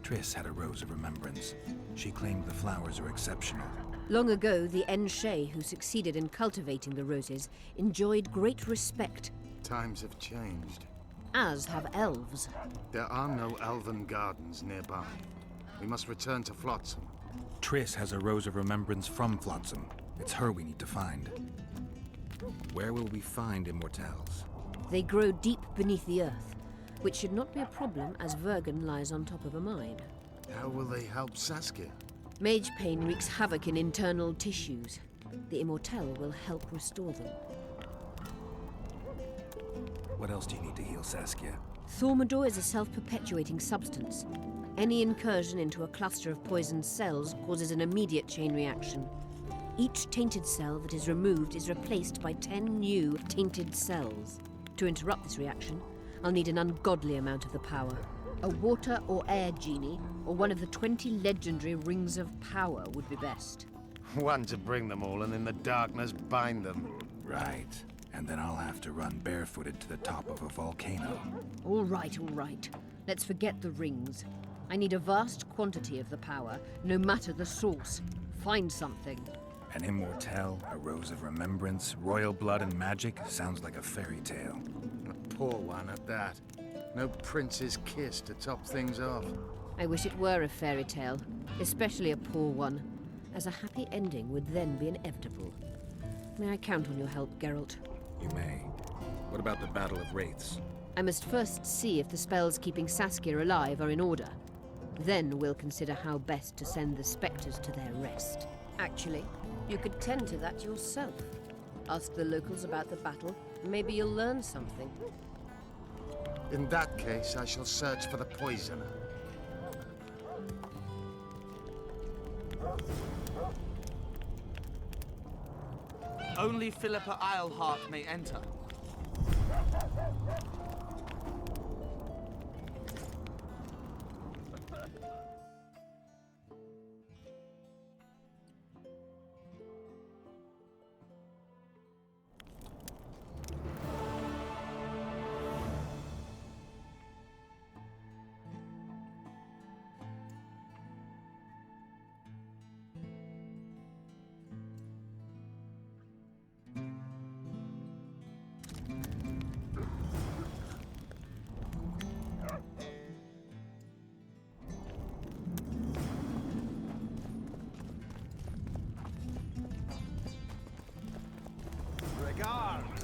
Triss had a rose of remembrance. She claimed the flowers are exceptional. Long ago, the Enshe who succeeded in cultivating the roses enjoyed great respect. Times have changed. As have elves. There are no elven gardens nearby. We must return to Flotsam. Triss has a rose of remembrance from Flotsam. It's her we need to find. Where will we find Immortelles? They grow deep beneath the earth, which should not be a problem as Vergen lies on top of a mine. How will they help Saskia? Mage pain wreaks havoc in internal tissues. The Immortelle will help restore them. What else do you need to heal Saskia? Thaumadour is a self-perpetuating substance. Any incursion into a cluster of poisoned cells causes an immediate chain reaction. Each tainted cell that is removed is replaced by 10 new tainted cells. To interrupt this reaction, I'll need an ungodly amount of the power. A water or air genie, or one of the 20 legendary rings of power would be best. One to bring them all and in the darkness bind them. Right. And then I'll have to run barefooted to the top of a volcano. All right, all right. Let's forget the rings. I need a vast quantity of the power, no matter the source. Find something. An Immortelle, a rose of remembrance, royal blood and magic sounds like a fairy tale. A poor one at that. No prince's kiss to top things off. I wish it were a fairy tale, especially a poor one, as a happy ending would then be inevitable. May I count on your help, Geralt? You may. What about the Battle of Wraiths? I must first see if the spells keeping Saskia alive are in order. Then we'll consider how best to send the spectres to their rest. Actually, you could tend to that yourself. Ask the locals about the battle. Maybe you'll learn something. In that case, I shall search for the poisoner. Only Philippa Eilhart may enter.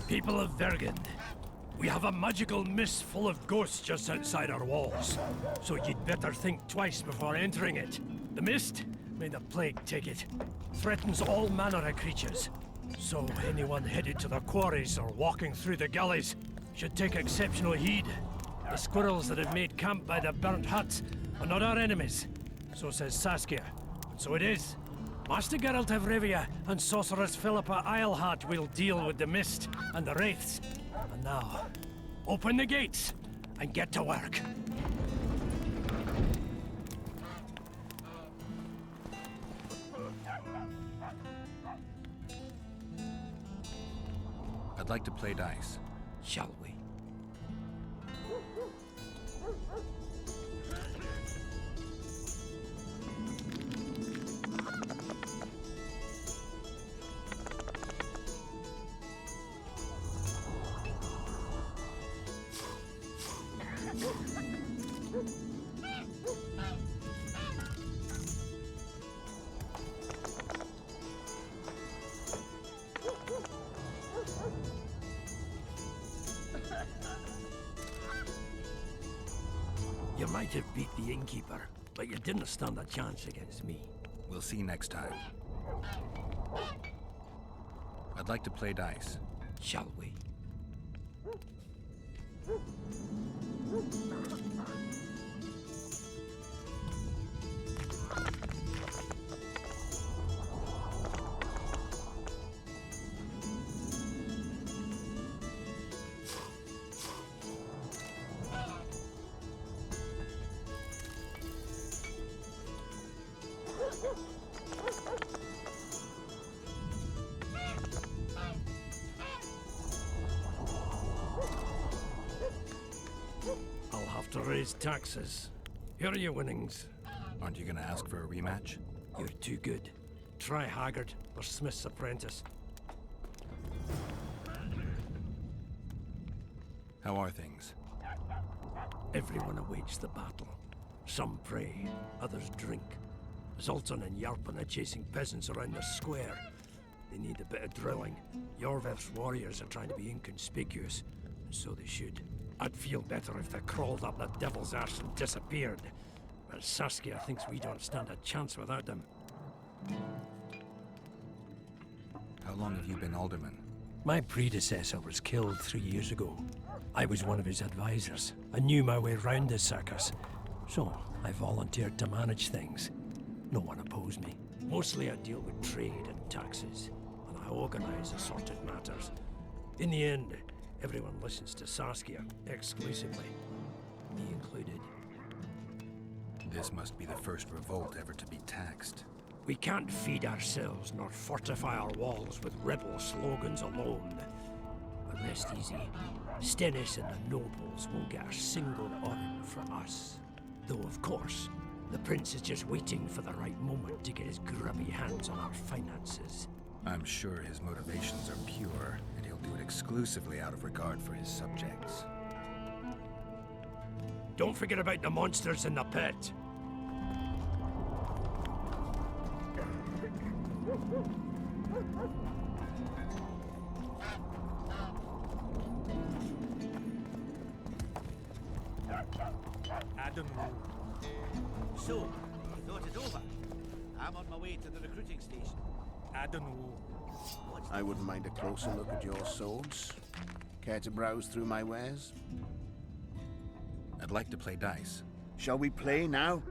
People of Vergen, we have a magical mist full of ghosts just outside our walls, so you'd better think twice before entering it. The mist, may the plague take it, threatens all manner of creatures. So anyone headed to the quarries or walking through the gullies should take exceptional heed. The squirrels that have made camp by the burnt huts are not our enemies, so says Saskia, and so it is. Master Geralt of Rivia and Sorceress Philippa Eilhart will deal with the mist and the wraiths. And now, open the gates and get to work. I'd like to play dice. Shall we? might have beat the Innkeeper, but you didn't stand a chance against me. We'll see next time. I'd like to play dice. Shall we? I'll have to raise taxes. Here are your winnings. Aren't you gonna ask for a rematch? You're too good. Try Haggard or Smith's apprentice. How are things? Everyone awaits the battle. Some pray, others drink. Zoltan and Yarpen are chasing peasants around the square. They need a bit of drilling. Yorveth's warriors are trying to be inconspicuous, and so they should. I'd feel better if they crawled up the devil's arse and disappeared. But Saskia thinks we don't stand a chance without them. How long have you been alderman? My predecessor was killed 3 years ago. I was one of his advisors. I knew my way round the circus. So I volunteered to manage things. No one opposed me. Mostly I deal with trade and taxes, and I organize assorted matters. In the end, everyone listens to Saskia exclusively, me included. This must be the first revolt ever to be taxed. We can't feed ourselves nor fortify our walls with rebel slogans alone. But rest easy. Stennis and the nobles won't get a single oren for us. Though, of course, the prince is just waiting for the right moment to get his grubby hands on our finances. I'm sure his motivations are pure, and he'll do it exclusively out of regard for his subjects. Don't forget about the monsters in the pit. I don't know. So, you thought it over? I'm on my way to the recruiting station. I don't know. I wouldn't mind a closer look at your swords. Care to browse through my wares? I'd like to play dice. Shall we play now?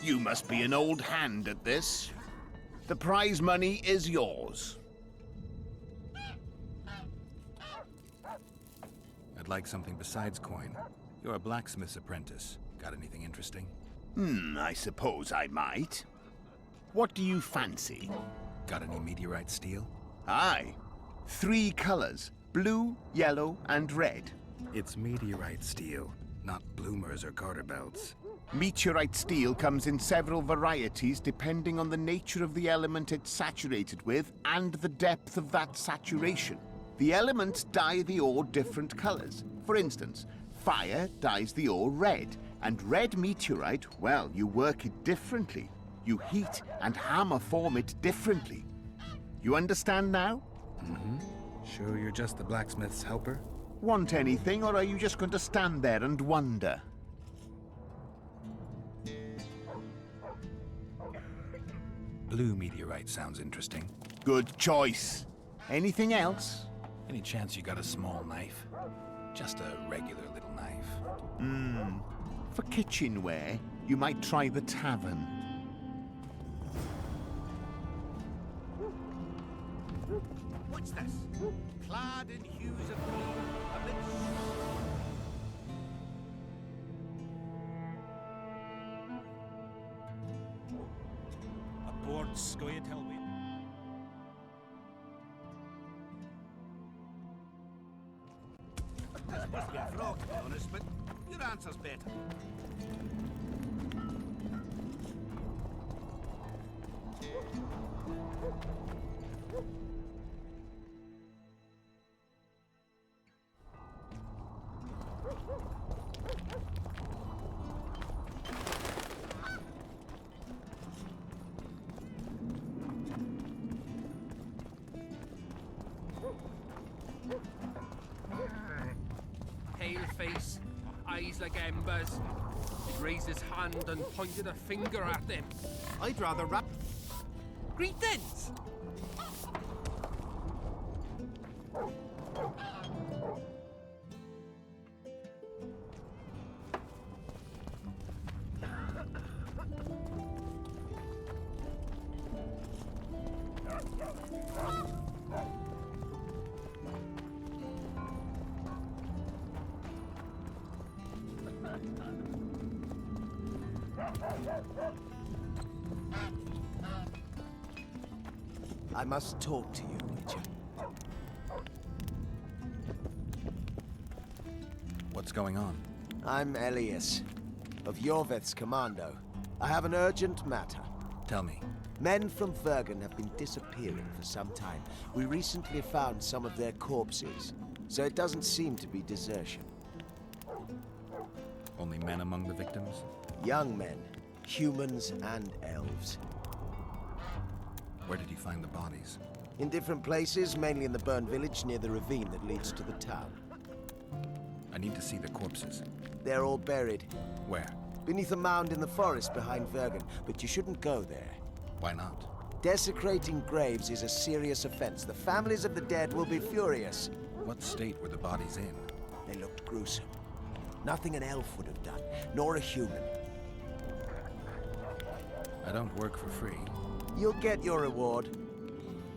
You must be an old hand at this. The prize money is yours. I'd like something besides coin. You're a blacksmith's apprentice. Got anything interesting? I suppose I might. What do you fancy? Got any meteorite steel? Aye. 3 colors. Blue, yellow, and red. It's meteorite steel, not bloomers or garter belts. Meteorite steel comes in several varieties depending on the nature of the element it's saturated with and the depth of that saturation. The elements dye the ore different colors. For instance, fire dyes the ore red, and red meteorite, well, you work it differently. You heat and hammer form it differently. You understand now? Mm-hmm. Sure you're just the blacksmith's helper? Want anything, or are you just going to stand there and wonder? Blue meteorite sounds interesting. Good choice. Anything else? Any chance you got a small knife? Just a regular little knife. For kitchenware, you might try the Tavern. What's this? Clad in hues of green, amidst... Aboard Skoyet Hellway. This must be a frog answers better. Pale face, eyes like embers. He raised his hand and pointed a finger at them. I'd rather wrap... Greetings! I must talk to you, Witcher. What's going on? I'm Ele'yas, of Yorveth's commando. I have an urgent matter. Tell me. Men from Vergen have been disappearing for some time. We recently found some of their corpses, so it doesn't seem to be desertion. Only men among the victims? Young men, humans and elves. Where did you find the bodies? In different places, mainly in the burned village near the ravine that leads to the town. I need to see the corpses. They're all buried. Where? Beneath a mound in the forest behind Vergen, but you shouldn't go there. Why not? Desecrating graves is a serious offense. The families of the dead will be furious. What state were the bodies in? They looked gruesome. Nothing an elf would have done, nor a human. I don't work for free. You'll get your reward.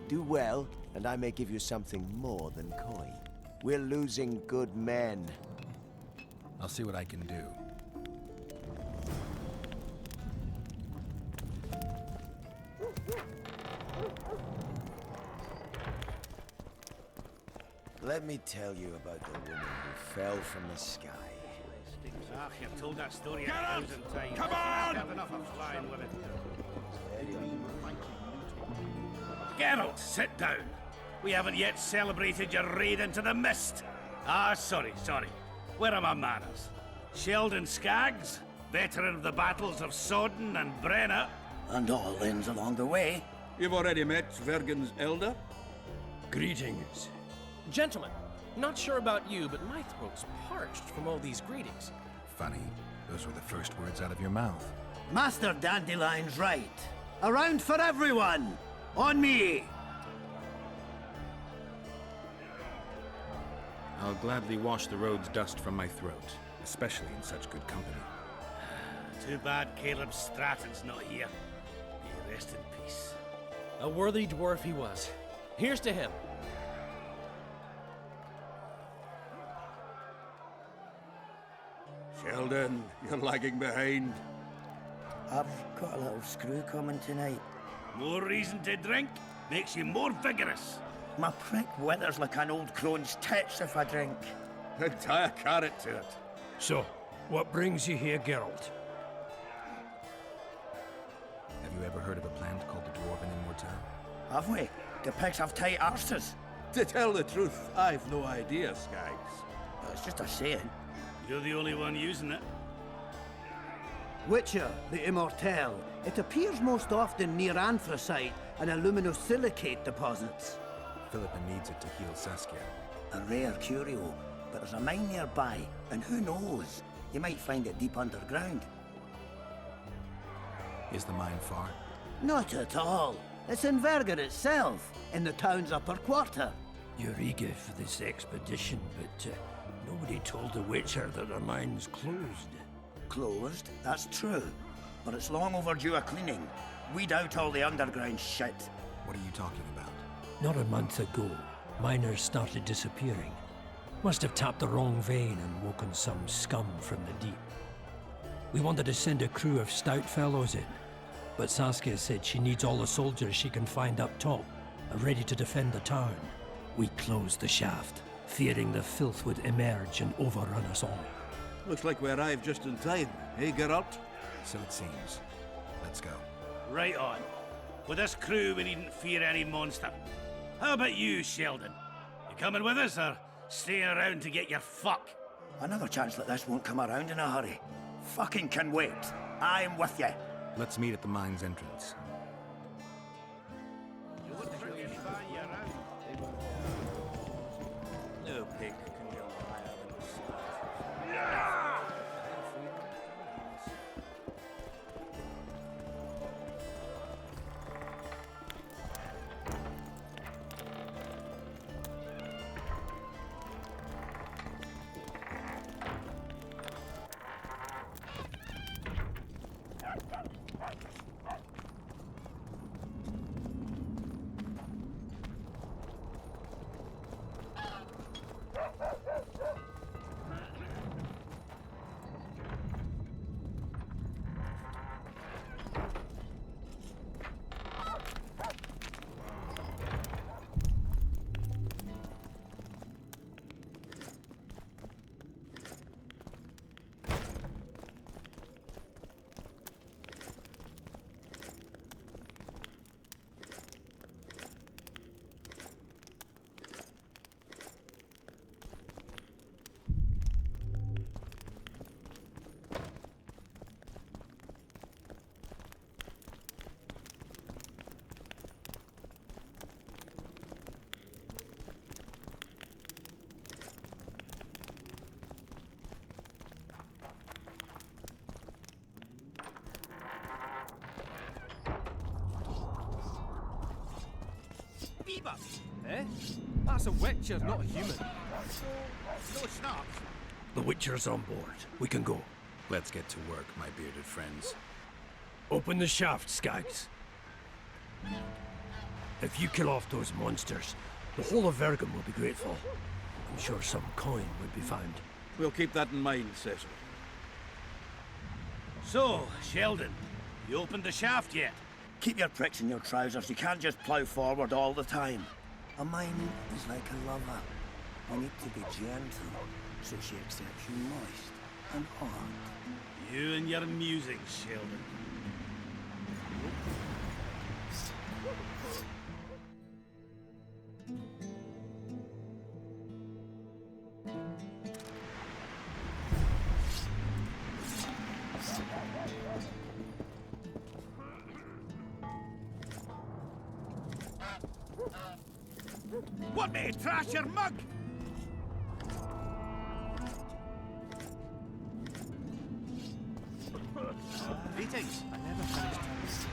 Do well, and I may give you something more than coin. We're losing good men. I'll see what I can do. Let me tell you about the woman who fell from the sky. Ah, you've told that story Get up! 1,000 times. Come on! I've had enough of flying women. Geralt, sit down. We haven't yet celebrated your raid into the mist. Ah, sorry. Where are my manners? Sheldon Skaggs, veteran of the battles of Sodden and Brenna. And all ends along the way. You've already met Vergen's elder? Greetings. Gentlemen, not sure about you, but my throat's parched from all these greetings. Funny. Those were the first words out of your mouth. Master Dandelion's right. Around for everyone! On me! I'll gladly wash the road's dust from my throat, especially in such good company. Too bad Caleb Stratton's not here. May he rest in peace. A worthy dwarf he was. Here's to him. Sheldon, you're lagging behind. I've got a little screw coming tonight. More reason to drink makes you more vigorous. My prick withers like an old crone's tits if I drink. Then tie a carrot to it. So, what brings you here, Geralt? Have you ever heard of a plant called the Dwarven Immortal? Have we? The pigs have tight arses. To tell the truth, I've no idea, Skaggs. Well, it's just a saying. You're the only one using it. Witcher, the Immortal. It appears most often near anthracite and aluminosilicate deposits. Philippa needs it to heal Saskia. A rare curio, but there's a mine nearby, and who knows? You might find it deep underground. Is the mine far? Not at all. It's in Vergen itself, in the town's upper quarter. You're eager for this expedition, but nobody told the Witcher that the mine's closed. Closed? That's true. But it's long overdue a cleaning. Weed out all the underground shit. What are you talking about? Not a month ago, miners started disappearing. Must have tapped the wrong vein and woken some scum from the deep. We wanted to send a crew of stout fellows in, but Saskia said she needs all the soldiers she can find up top, ready to defend the town. We closed the shaft, fearing the filth would emerge and overrun us all. Looks like we arrived just in time. Hey, Geralt? So it seems. Let's go. Right on. With this crew, we needn't fear any monster. How about you, Sheldon? You coming with us, or staying around to get your fuck? Another chance like this won't come around in a hurry. Fucking can wait. I'm with you. Let's meet at the mine's entrance. No pig can jump higher than a slut. Eh? That's a witcher, not a human. No snarks. The Witcher's on board. We can go. Let's get to work, my bearded friends. Open the shaft, Skags. If you kill off those monsters, the whole of Vergen will be grateful. I'm sure some coin would be found. We'll keep that in mind, Cecil. So, Sheldon, you opened the shaft yet? Keep your pricks in your trousers. You can't just plough forward all the time. A mine is like a lover. You need to be gentle, so she accepts you moist and hard. You and your musings, Sheldon. Want me to trash your mug? Greetings. I never finished.